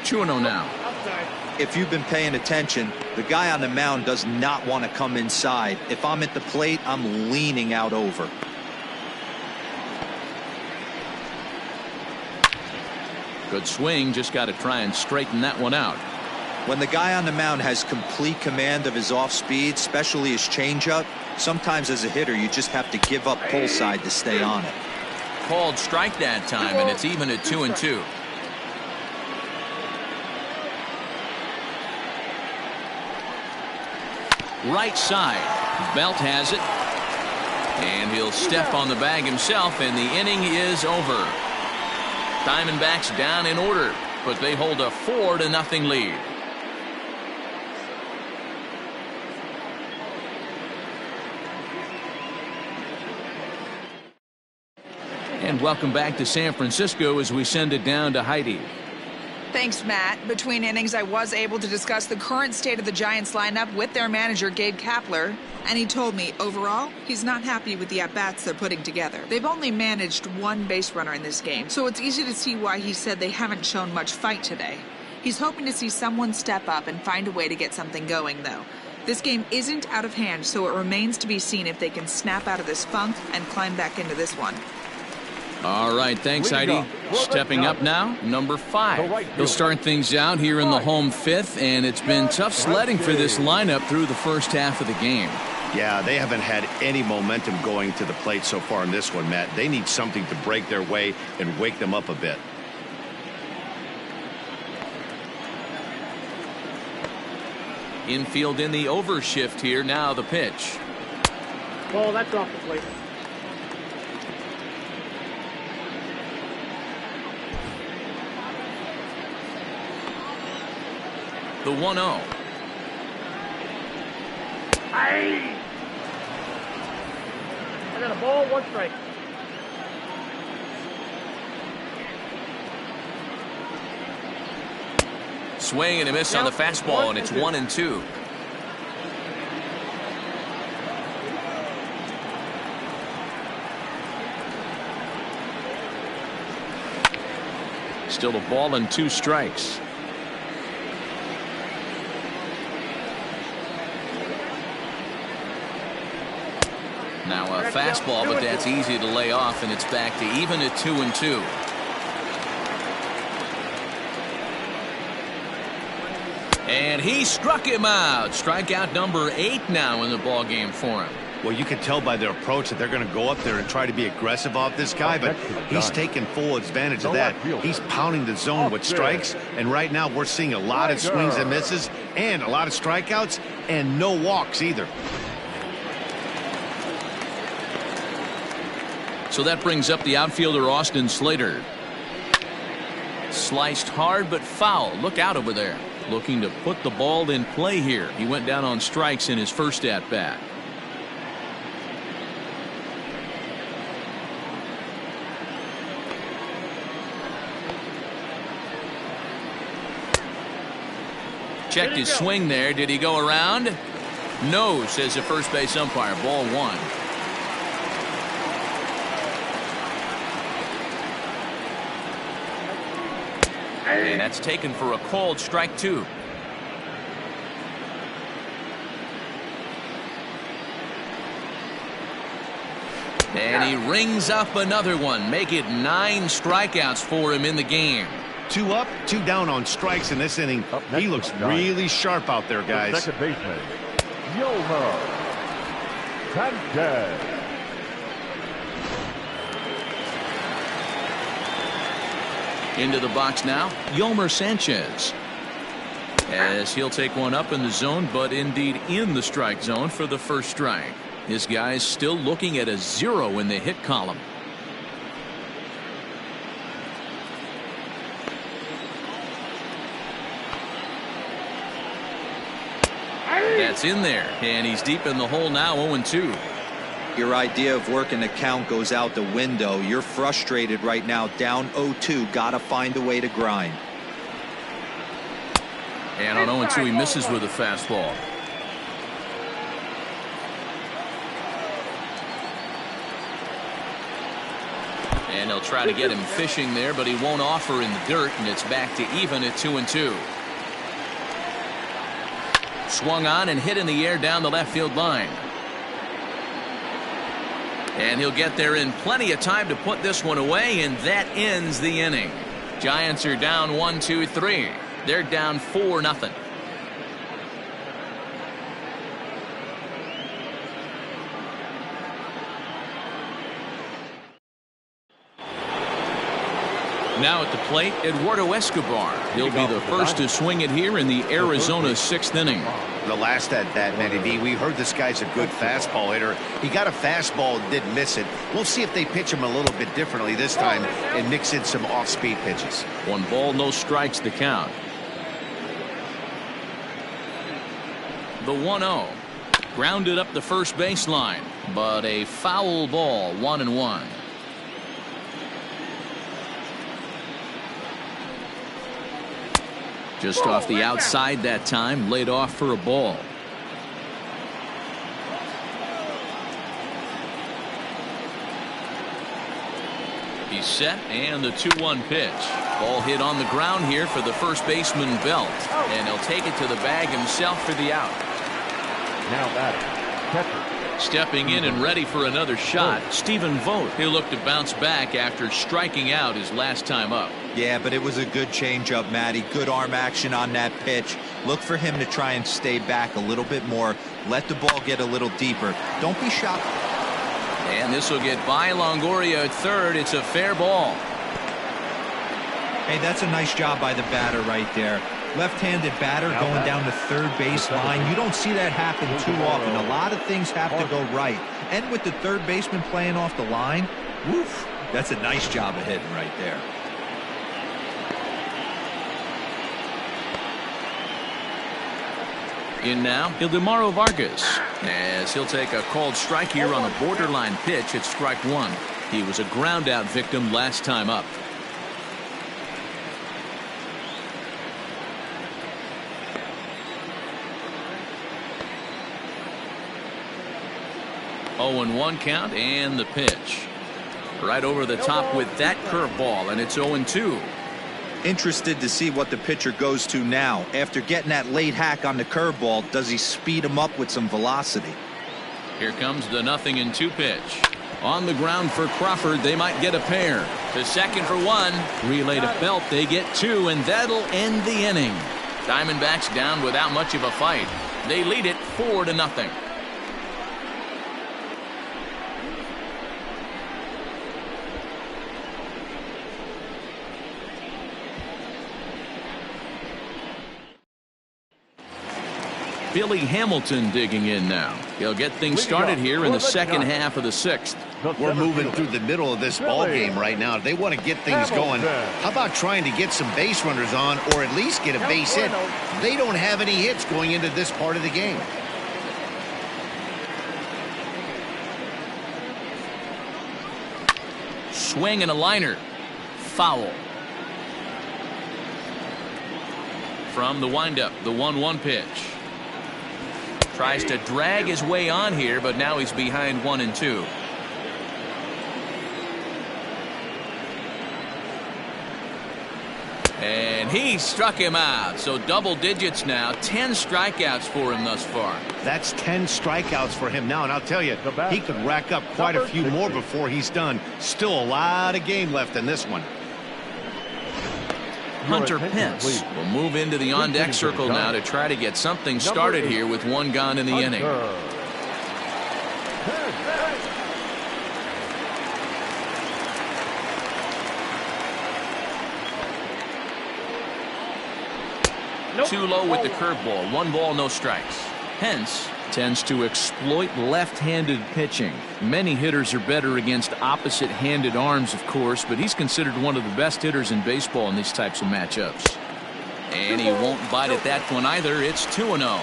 Two and 0 now. If you've been paying attention, the guy on the mound does not want to come inside. If I'm at the plate, I'm leaning out over. Good swing, just got to try and straighten that one out. When the guy on the mound has complete command of his off speed, especially his changeup, sometimes as a hitter you just have to give up pull side to stay on it. Called strike that time, and it's even at 2-2. Right side. Belt has it. And he'll step on the bag himself, and the inning is over. Diamondbacks down in order, but they hold a 4-0 lead. And welcome back to San Francisco as we send it down to Heidi. Thanks, Matt. Between innings, I was able to discuss the current state of the Giants lineup with their manager, Gabe Kapler, and he told me, overall, he's not happy with the at-bats they're putting together. They've only managed one base runner in this game, so it's easy to see why he said they haven't shown much fight today. He's hoping to see someone step up and find a way to get something going, though. This game isn't out of hand, so it remains to be seen if they can snap out of this funk and climb back into this one. All right, thanks, Heidi. Stepping up now, number 5. He'll start things out here in the home 5th, and it's been tough sledding for this lineup through the first half of the game. Yeah, they haven't had any momentum going to the plate so far in this one, Matt. They need something to break their way and wake them up a bit. Infield in the overshift here. Now the pitch. Ball, that's off the plate. The 1-0. I got a ball, 1 strike. Swing and a miss on the fastball, and it's 1-2. Still a ball and 2 strikes. Now a fastball, but that's easy to lay off, and it's back to even at 2-2. And he struck him out. Strikeout number 8 now in the ball game for him. Well, you can tell by their approach that they're going to go up there and try to be aggressive off this guy, but he's taking full advantage of that. He's pounding the zone with strikes, and right now we're seeing a lot of swings and misses and a lot of strikeouts and no walks either. So that brings up the outfielder Austin Slater. Sliced hard but foul. Look out over there. Looking to put the ball in play here. He went down on strikes in his first at bat. Checked his swing there. Did he go around? No, says the first base umpire. Ball 1. And that's taken for a called strike 2. And he rings up another one. Make it 9 strikeouts for him in the game. 2 up, 2 down on strikes in this inning. He looks really sharp out there, guys. Second baseman, Yolmer Sanchez. Into the box now, Yolmer Sanchez. As he'll take one up in the zone, but indeed in the strike zone for the first strike. This guy's still looking at a 0 in the hit column. That's in there, and he's deep in the hole now, 0-2. Your idea of working the count goes out the window. You're frustrated right now, down 0-2. Gotta find a way to grind. And on 0-2, he misses with a fastball. And they'll try to get him fishing there, but he won't offer in the dirt, and it's back to even at 2-2. Swung on and hit in the air down the left field line. And he'll get there in plenty of time to put this one away, and that ends the inning. Giants are down 1-2-3. They're down 4-0. Now at the plate, Eduardo Escobar. He'll be the first to swing it here in the Arizona 6th inning. The last at bat, Matty V, we heard this guy's a good fastball hitter. He got a fastball and didn't miss it. We'll see if they pitch him a little bit differently this time and mix in some off-speed pitches. 1 ball, no strikes the count. The 1-0. Grounded up the first baseline, but a foul ball, 1-1. Just off the outside that time, laid off for a ball. He's set, and the 2-1 pitch. Ball hit on the ground here for the first baseman Belt, and he'll take it to the bag himself for the out. Now batting, catcher. Stepping in and ready for another shot, Stephen Vogt. He'll look to bounce back after striking out his last time up. Yeah, but it was a good changeup, Matty. Good arm action on that pitch. Look for him to try and stay back a little bit more. Let the ball get a little deeper. Don't be shocked. And this will get by Longoria at third. It's a fair ball. Hey, that's a nice job by the batter right there. Left-handed batter going down the third base line. You don't see that happen too often. A lot of things have to go right. And with the third baseman playing off the line, woof, that's a nice job of hitting right there. In now, Ildemaro Vargas, as he'll take a called strike here on a borderline pitch at strike 1. He was a ground out victim last time up. Oh, and 1 count, and the pitch. Right over the top with that curveball, and it's 0-2. Interested to see what the pitcher goes to now. After getting that late hack on the curveball, does he speed him up with some velocity? Here comes the 0-2 pitch. On the ground for Crawford, they might get a pair. To second for 1. Relay to Belt, they get 2, and that'll end the inning. Diamondbacks down without much of a fight. They lead it 4-0. Billy Hamilton digging in now. He'll get things started here in the second half of the 6th. We're moving through the middle of this ball game right now. They want to get things going. How about trying to get some base runners on, or at least get a base hit? They don't have any hits going into this part of the game. Swing and a liner. Foul. From the windup, the 1-1 pitch. Tries to drag his way on here, but now he's behind 1-2. And he struck him out. So double digits now. 10 strikeouts for him thus far. That's 10 strikeouts for him now. And I'll tell you, he could rack up quite a few more before he's done. Still a lot of game left in this one. Hunter Pence will move into the on-deck circle now to try to get something started here with 1 gone in the inning. Too low with the curveball. 1 ball, no strikes. Pence tends to exploit left-handed pitching. Many hitters are better against opposite-handed arms, of course, but he's considered one of the best hitters in baseball in these types of matchups. And he won't bite at that one either. It's 2-0.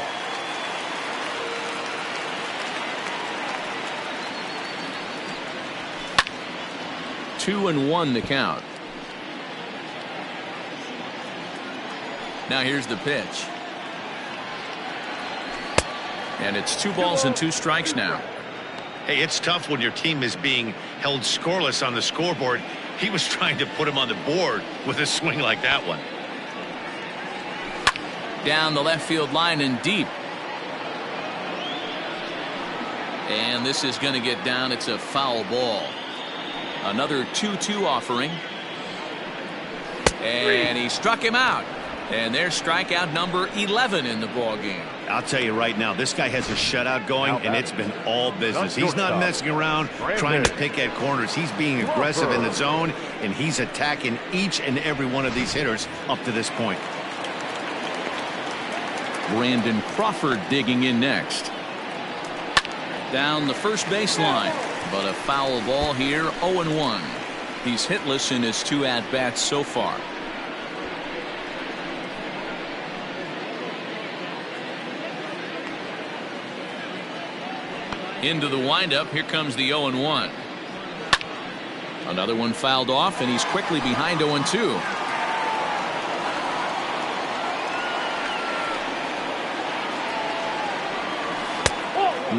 Two and 1 the count. Now here's the pitch. And it's 2 balls and 2 strikes now. Hey, it's tough when your team is being held scoreless on the scoreboard. He was trying to put him on the board with a swing like that one. Down the left field line and deep. And this is going to get down. It's a foul ball. Another 2-2 offering. And he struck him out. And there's strikeout number 11 in the ball game. I'll tell you right now, this guy has a shutout going, and it's been all business. He's not messing around trying to pick at corners. He's being aggressive in the zone, and he's attacking each and every one of these hitters up to this point. Brandon Crawford digging in next. Down the first baseline, but a foul ball here, 0-1. He's hitless in his 2 at-bats so far. Into the windup. Here comes the 0-1. Another one fouled off, and he's quickly behind 0-2.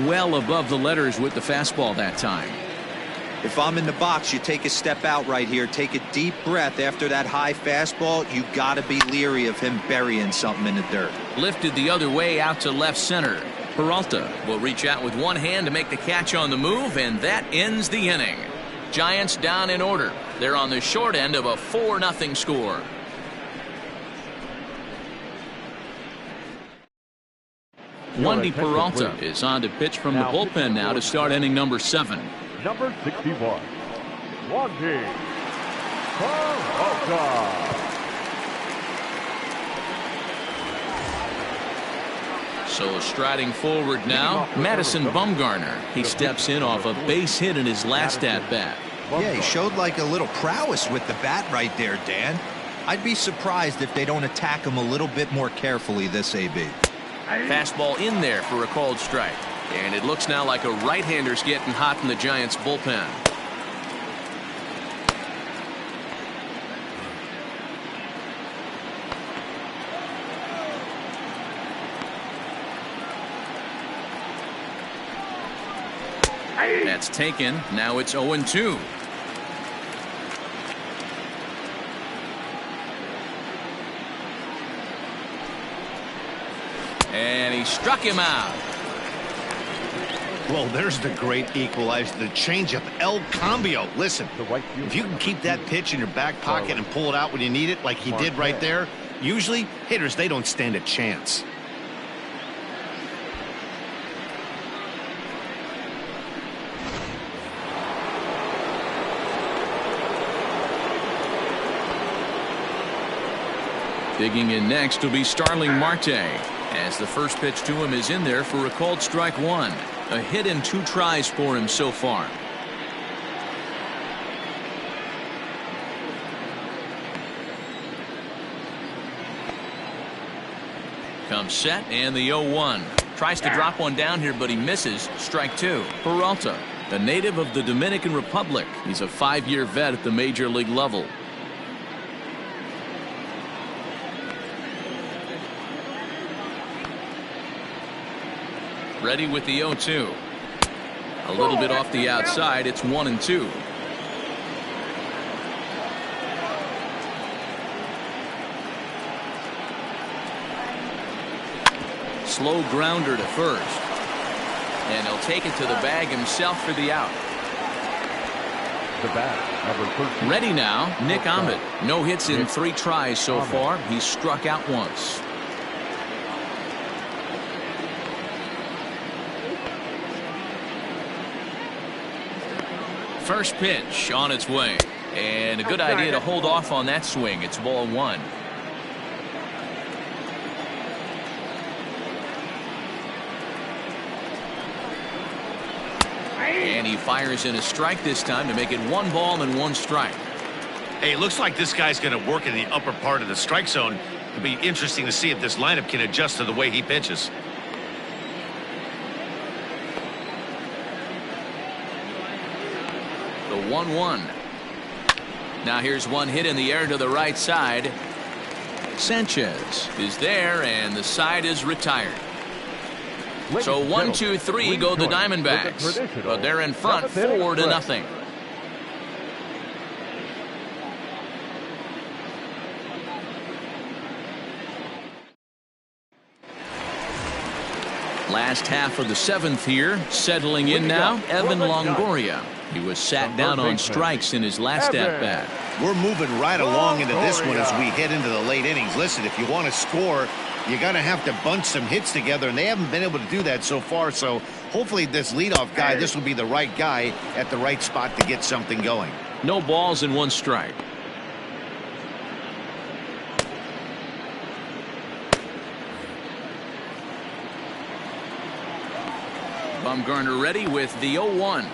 Well above the letters with the fastball that time. If I'm in the box, you take a step out right here. Take a deep breath after that high fastball. You got to be leery of him burying something in the dirt. Lifted the other way out to left center. Peralta will reach out with one hand to make the catch on the move, and that ends the inning. Giants down in order. They're on the short end of a 4-0 score. Wandy Peralta is on to pitch from the bullpen now to start inning number 7. Number 61, Wandy Peralta. So striding forward now, Madison Bumgarner. He steps in off a base hit in his last at-bat. Yeah, he showed like a little prowess with the bat right there, Dan. I'd be surprised if they don't attack him a little bit more carefully this AB. Fastball in there for a called strike. And it looks now like a right-hander's getting hot in the Giants bullpen. That's taken. Now it's 0-2. And he struck him out. Well, there's the great equalizer, the changeup, El Cambio. Listen, if you can keep that pitch in your back pocket and pull it out when you need it like he did right there, usually hitters, they don't stand a chance. Digging in next will be Starling Marte, as the first pitch to him is in there for a called strike 1. A hit in 2 tries for him so far. Comes set, and the 0-1. Tries to drop one down here, but he misses. Strike 2. Peralta, a native of the Dominican Republic. He's a 5-year vet at the major league level. Ready with the 0-2. A little bit off the outside. It's 1-2. Slow grounder to first. And he'll take it to the bag himself for the out. The bat, number 13. Ready now, Nick Ahmed. No hits in 3 tries so far. He's struck out once. First pitch on its way, and a good idea to hold off on that swing. It's ball 1. And he fires in a strike this time to make it 1 ball and 1 strike. Hey, it looks like this guy's going to work in the upper part of the strike zone. It'll be interesting to see if this lineup can adjust to the way he pitches. The 1-1. Now here's one hit in the air to the right side. Sanchez is there, and the side is retired. So 1, 2, 3 go the Diamondbacks, but they're in front 4-0. Last half of the 7th here, settling in now, Evan Longoria. He was sat down on strikes in his last at-bat. We're moving right along into this one as we head into the late innings. Listen, if you want to score, you got to have to bunch some hits together, and they haven't been able to do that so far. So hopefully this leadoff guy, this will be the right guy at the right spot to get something going. No balls and 1 strike. Bumgarner ready with the 0-1.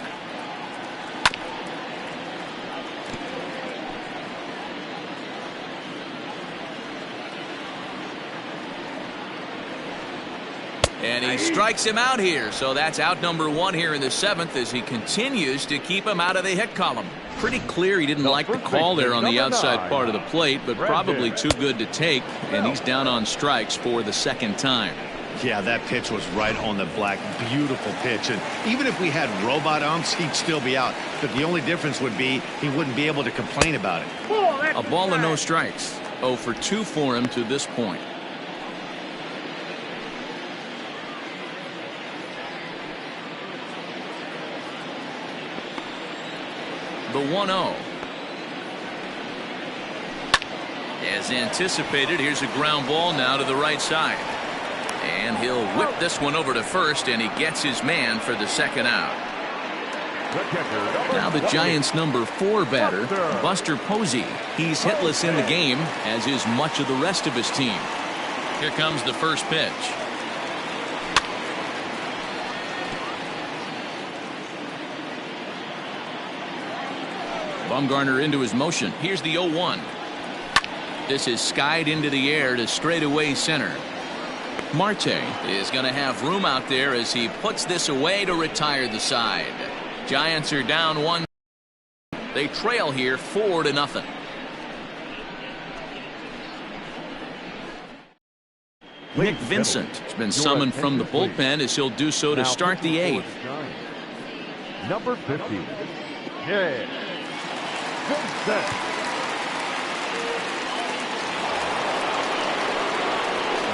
And he strikes him out here, so that's out number 1 here in the 7th as he continues to keep him out of the hit column. Pretty clear he didn't like the call there on the outside part of the plate, but probably too good to take, and he's down on strikes for the 2nd time. Yeah, that pitch was right on the black. Beautiful pitch. And even if we had robot umps, he'd still be out. But the only difference would be he wouldn't be able to complain about it. A ball and no strikes. 0 for 2 for him to this point. The 1-0. As anticipated, here's a ground ball now to the right side. And he'll whip this one over to first, and he gets his man for the 2nd out. Now the Giants' number 4 batter, Buster Posey. He's hitless in the game, as is much of the rest of his team. Here comes the first pitch. Bumgarner into his motion. Here's the 0-1. This is skied into the air to straightaway center. Marte is going to have room out there as he puts this away to retire the side. Giants are down 1. They trail here 4-0. Nick Vincent has been summoned from the bullpen as he'll do so to start the 8th. Number 50. Yeah. Vincent.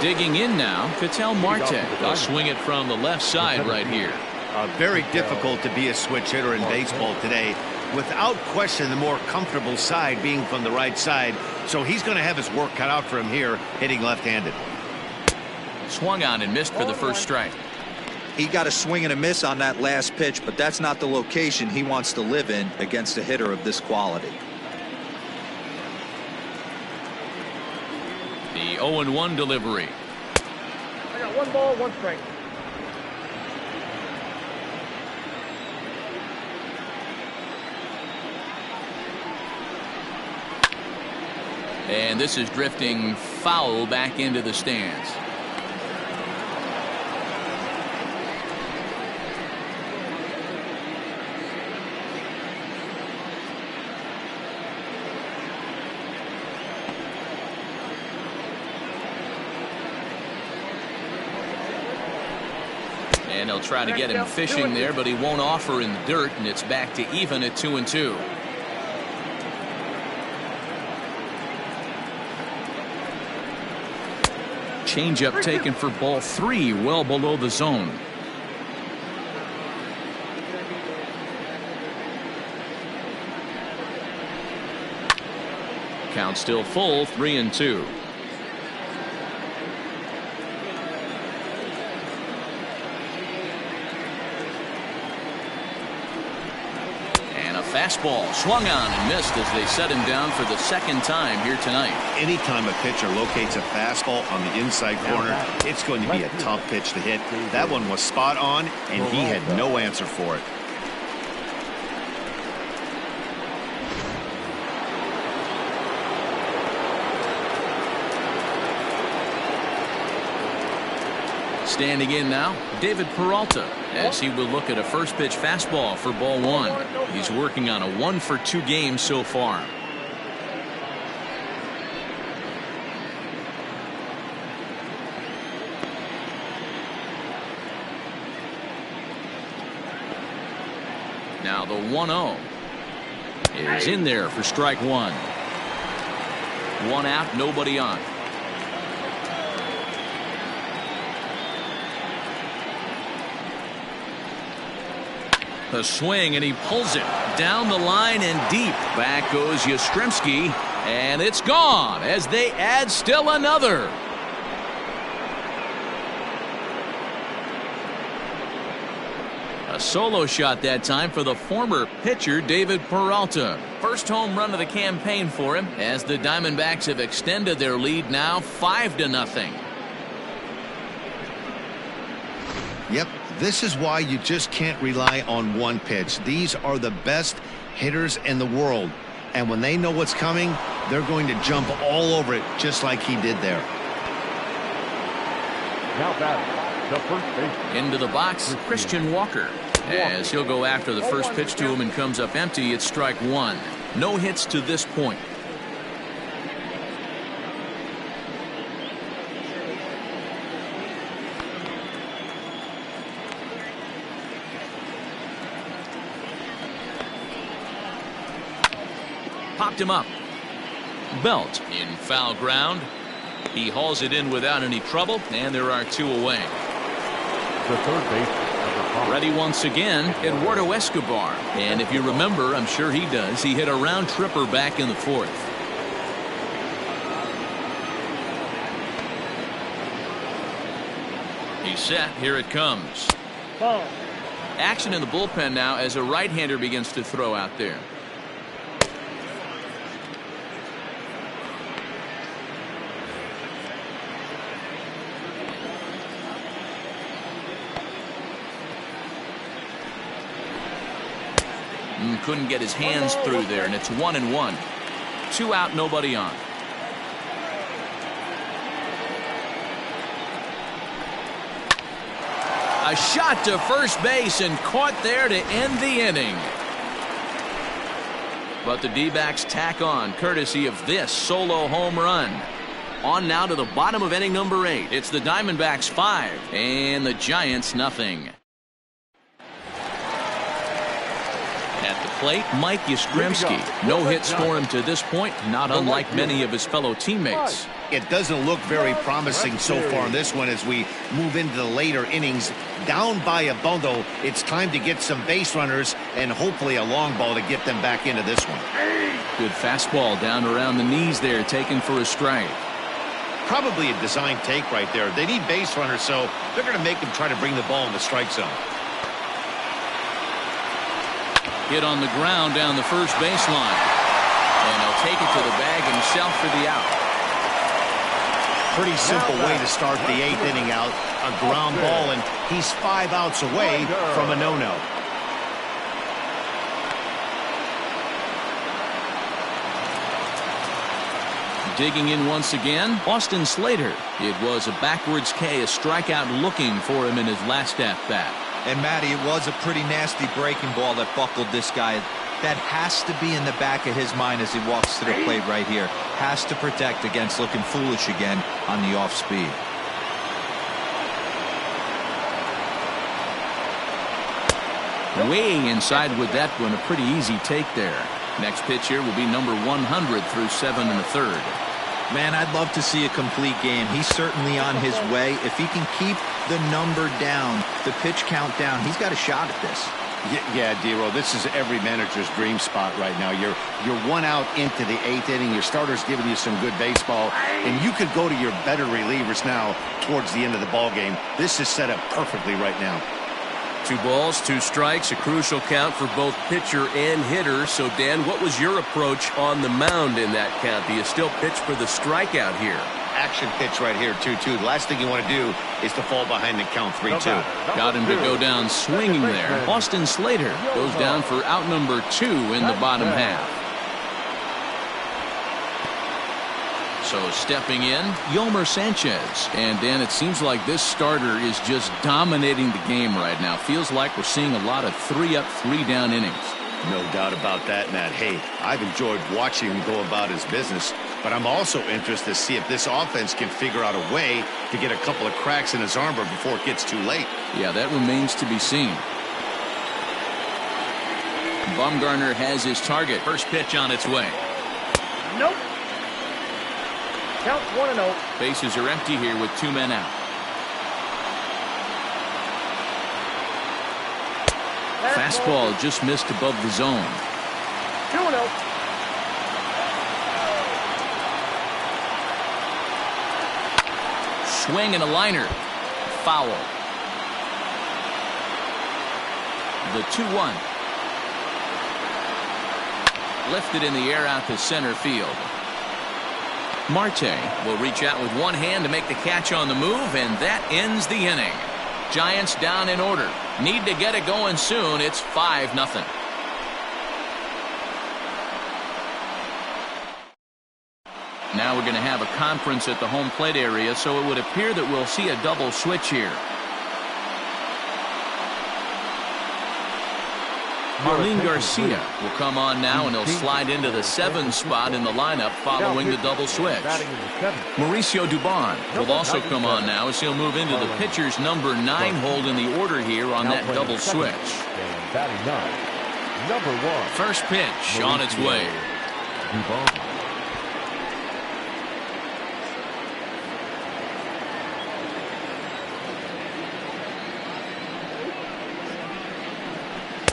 Digging in now, Ketel Marte. They'll swing it from the left side right here. Very difficult to be a switch hitter in baseball today. Without question, the more comfortable side being from the right side. So he's going to have his work cut out for him here, hitting left-handed. Swung on and missed for the first strike. He got a swing and a miss on that last pitch, but that's not the location he wants to live in against a hitter of this quality. The 0-1 delivery. I got 1 ball, 1 strike. And this is drifting foul back into the stands. And they'll try to get him fishing there, but he won't offer in the dirt, and it's back to even at 2-2. Changeup taken for ball 3, well below the zone. Count still full, 3-2. Fastball swung on and missed as they set him down for the 2nd time here tonight. Anytime a pitcher locates a fastball on the inside corner, it's going to be a tough pitch to hit. That one was spot on, and he had no answer for it. Standing in now, David Peralta, as he will look at a first pitch fastball for ball 1. He's working on a 1-for-2 game so far. Now the 1-0 is in there for strike one. One out, nobody on. The swing, and he pulls it down the line and deep. Back goes Yastrzemski, and it's gone as they add still another. A solo shot that time for the former pitcher David Peralta. First home run of the campaign for him as the Diamondbacks have extended their lead now 5-0. Yep, this is why you just can't rely on one pitch. These are the best hitters in the world. And when they know what's coming, they're going to jump all over it just like he did there. Now batting, the first baseman. Into the box, Christian Walker. As he'll go after the first pitch to him and comes up empty, it's strike one. No hits to this point. Popped him up. Belt in foul ground. He hauls it in without any trouble, and there are two away. The third baseman. Ready once again, Eduardo Escobar. And if you remember, I'm sure he does, he hit a round tripper back in the fourth. He's set. Here it comes. Action in the bullpen now as a right-hander begins to throw out there. Couldn't get his hands through there, and it's 1-1. 2 out, nobody on. A shot to first base and caught there to end the inning. But the D-backs tack on courtesy of this solo home run. On now to the bottom of inning number 8. It's the Diamondbacks 5 and the Giants nothing. At the plate, Mike Yastrzemski. No hits for him to this point, not unlike many of his fellow teammates. It doesn't look very promising so far in this one as we move into the later innings. Down by a bundle, it's time to get some base runners and hopefully a long ball to get them back into this one. Good fastball down around the knees there, taken for a strike. Probably a design take right there. They need base runners, so they're going to make them try to bring the ball in the strike zone. Hit on the ground down the first baseline. And he'll take it to the bag himself for the out. Pretty simple way to start the 8th inning out. A ground ball, and he's 5 outs away from a no-no. Digging in once again, Austin Slater. It was a backwards K, a strikeout looking for him in his last at-bat. And Matty, it was a pretty nasty breaking ball that buckled this guy. That has to be in the back of his mind as he walks to the plate right here. Has to protect against looking foolish again on the off speed. Way inside with that one, a pretty easy take there. Next pitch here will be number 100 through 7 1/3. Man, I'd love to see a complete game. He's certainly on his way. If he can keep the number down, the pitch count down, he's got a shot at this. Yeah, D-Roll, this is every manager's dream spot right now. You're 1 out into the 8th inning. Your starter's giving you some good baseball, and you could go to your better relievers now towards the end of the ball game. This is set up perfectly right now. 2 balls, 2 strikes, a crucial count for both pitcher and hitter. So, Dan, what was your approach on the mound in that count? Do you still pitch for the strikeout here? Action pitch right here, 2-2. The last thing you want to do is to fall behind the count 3-2. Got him to go down swinging there. Austin Slater goes down for out number 2 in the bottom half. So stepping in, Yolmer Sanchez. And Dan, it seems like this starter is just dominating the game right now. Feels like we're seeing a lot of 3-up, 3-down innings. No doubt about that, Matt. Hey, I've enjoyed watching him go about his business, but I'm also interested to see if this offense can figure out a way to get a couple of cracks in his armor before it gets too late. Yeah, that remains to be seen. Bumgarner has his target. First pitch on its way. Nope. Counts 1-0. Bases are empty here with 2 men out. Fastball just missed above the zone. 2-0. Swing and a liner. Foul. The 2-1. Lifted in the air out to center field. Marte will reach out with one hand to make the catch on the move, and that ends the inning. Giants down in order. Need to get it going soon. It's 5-0. Now we're going to have a conference at the home plate area, so it would appear that we'll see a double switch here. Marlene Garcia will come on now, and he'll slide into the 7 spot in the lineup following the double switch. Mauricio Dubon will also come on now as he'll move into the pitcher's number 9 hold in the order here on that double switch. First pitch on its way.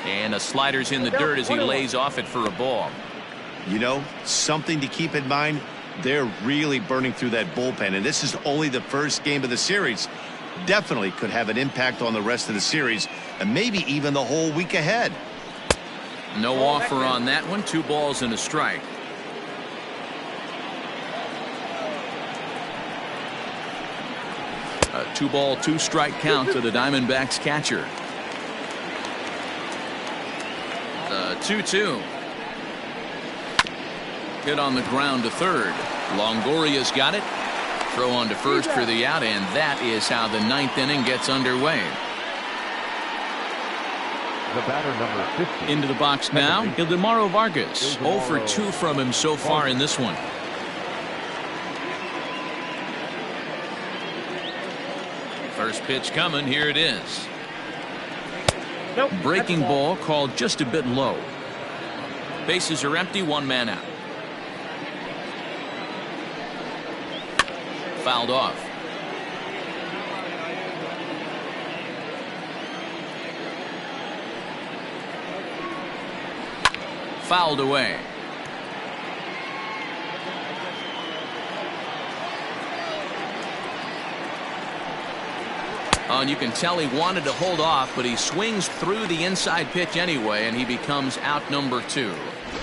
And a slider's in the dirt as he lays off it for a ball. You know, something to keep in mind, they're really burning through that bullpen, and this is only the first game of the series. Definitely could have an impact on the rest of the series, and maybe even the whole week ahead. No offer on that one. 2 balls and a strike. A 2-ball, 2-strike count to the Diamondbacks catcher. 2-2. Hit on the ground to third. Longoria's got it. Throw on to first for the out, and that is how the 9th inning gets underway. The batter number 50. Into the box now, Ildemaro Vargas. 0 for 2 from him so far in this one. First pitch coming. Here it is. Nope. Breaking ball called just a bit low. Bases are empty. 1 man out. Fouled off. Fouled away. And you can tell he wanted to hold off, but he swings through the inside pitch anyway, and he becomes out number 2.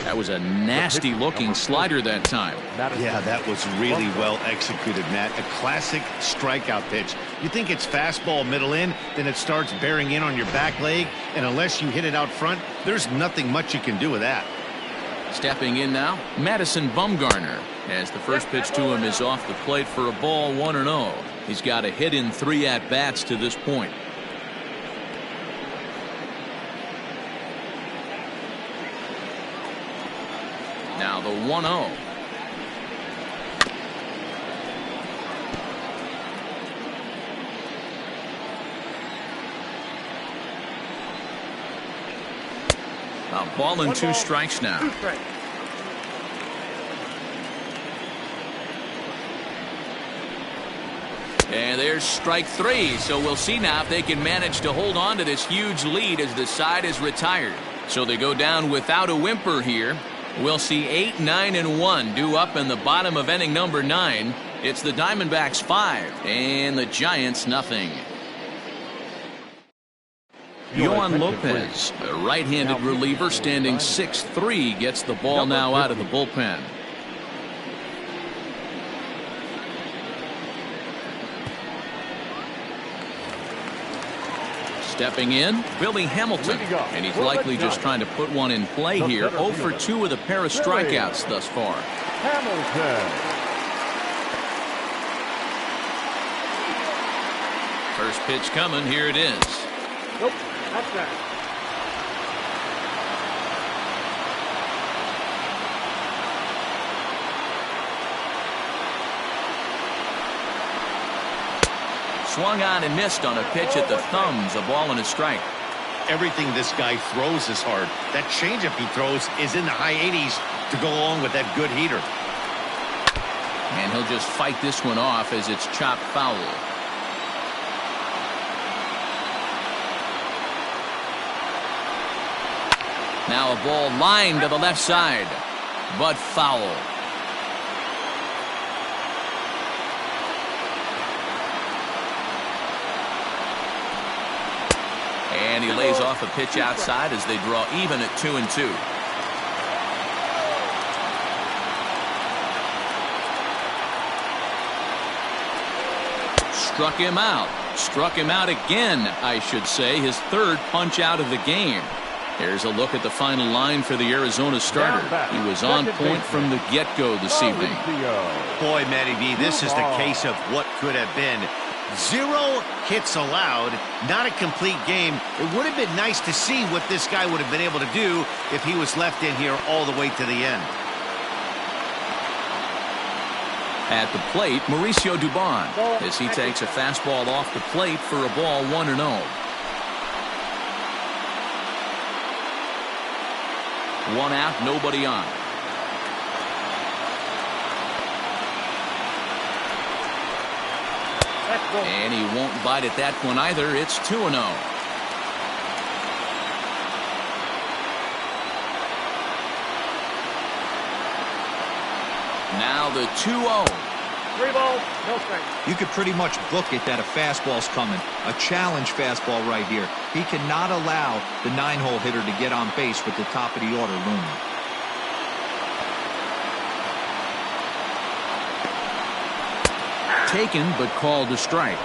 That was a nasty looking slider that time. Yeah, that was really well executed, Matt. A classic strikeout pitch. You think it's fastball middle in, then it starts bearing in on your back leg, and unless you hit it out front, there's nothing much you can do with that. Stepping in now, Madison Bumgarner, as the first pitch to him is off the plate for a ball. 1-0. He's got a hit in 3 at-bats to this point. Now the 1-0. A ball and 2 strikes now. 2 strikes. And there's strike 3. So we'll see now if they can manage to hold on to this huge lead as the side is retired. So they go down without a whimper here. We'll see 8, 9, and 1 due up in the bottom of inning number 9. It's the Diamondbacks 5 and the Giants nothing. Yohan Lopez, a right-handed reliever standing 6'3", gets the ball now out of the bullpen. Stepping in, Billy Hamilton, and he's likely just trying to put one in play here. 0 for 2 with a pair of strikeouts thus far. Hamilton. First pitch coming. Here it is. Nope. That's that. Swung on and missed on a pitch at the thumbs. A ball and a strike. everything this guy throws is hard. That changeup he throws is in the high 80s to go along with that good heater. And he'll just fight this one off as it's chopped foul. Now a ball lined to the left side, but foul. And he lays off a pitch outside as they draw even at 2-2. Struck him out. Struck him out again, I should say. His third punch out of the game. Here's a look at the final line for the Arizona starter. He was on point from the get-go this evening. Boy, Matty B, this is the case of what could have been. 0 hits allowed, not a complete game. It would have been nice to see what this guy would have been able to do if he was left in here all the way to the end. At the plate, Mauricio Dubon, as he takes a fastball off the plate for a ball 1-0. One out, nobody on. And he won't bite at that one either. It's 2-0. Now the 2-0. 3 balls, no strikes. You could pretty much book it that a fastball's coming. A challenge fastball right here. He cannot allow the 9-hole hitter to get on base with the top of the order looming. Taken, but called a strike.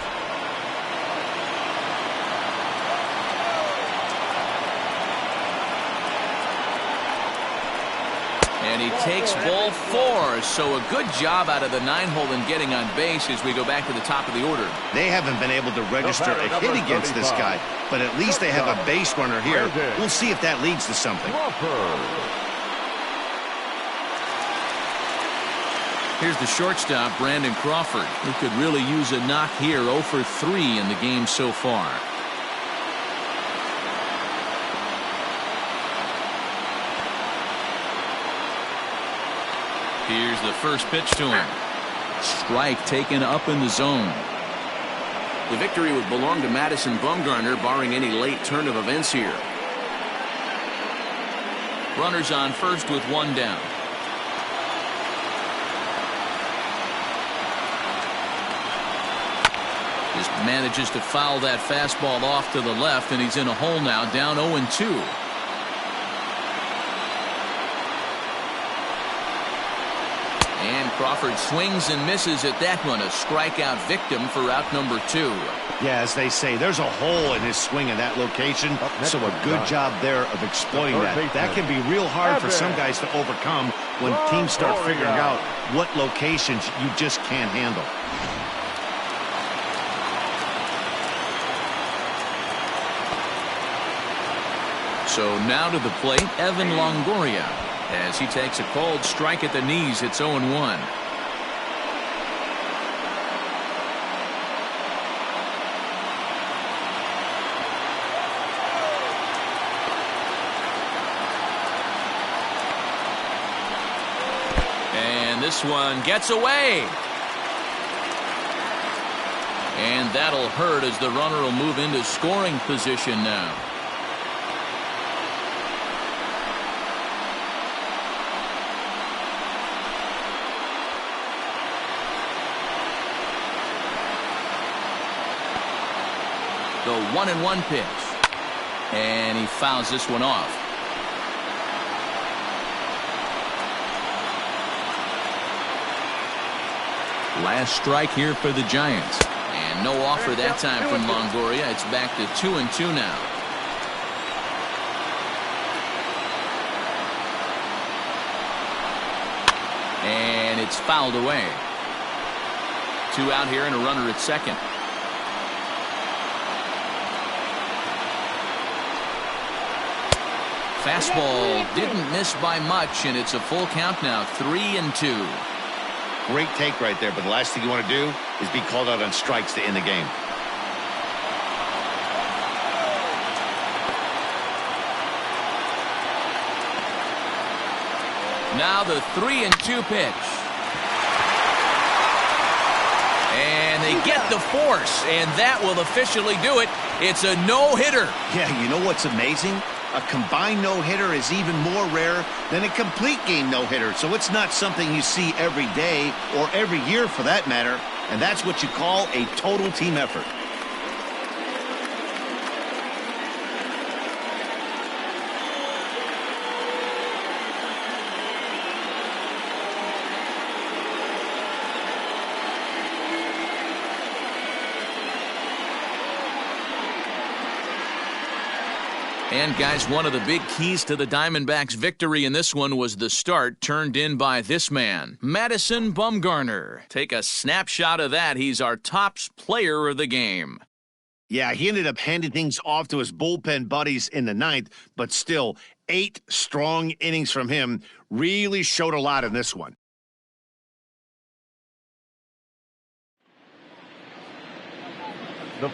And he takes ball 4, so a good job out of the 9-hole in getting on base as we go back to the top of the order. They haven't been able to register a hit against this guy, but at least they have a base runner here. We'll see if that leads to something. Here's the shortstop, Brandon Crawford, who could really use a knock here. 0 for 3 in the game so far. Here's the first pitch to him. Strike taken up in the zone. The victory would belong to Madison Bumgarner, barring any late turn of events here. Runners on first with 1 down. Just manages to foul that fastball off to the left, and he's in a hole now, down 0-2. And Crawford swings and misses at that one. A strikeout victim for out number 2. Yeah, as they say, there's a hole in his swing in that location, so a good job there of exploiting that. That can be real hard for some guys to overcome when teams start figuring out what locations you just can't handle. So now to the plate, Evan Longoria, as he takes a cold strike at the knees. It's 0-1. And this one gets away. And that'll hurt as the runner will move into scoring position now. The 1-1 pitch. And he fouls this one off. Last strike here for the Giants. And no offer that time from Longoria. It's back to 2-2 now. And it's fouled away. 2 out here and a runner at second. Fastball didn't miss by much, and it's a full count now, 3-2. Great take right there, but the last thing you want to do is be called out on strikes to end the game. Now the 3-2 pitch. And they get the force, and that will officially do it. It's a no-hitter. Yeah, you know what's amazing? A combined no-hitter is even more rare than a complete game no-hitter. So it's not something you see every day or every year for that matter. And that's what you call a total team effort. And, guys, one of the big keys to the Diamondbacks' victory in this one was the start turned in by this man, Madison Bumgarner. Take a snapshot of that. He's our top player of the game. Yeah, he ended up handing things off to his bullpen buddies in the ninth, but still, 8 strong innings from him really showed a lot in this one. The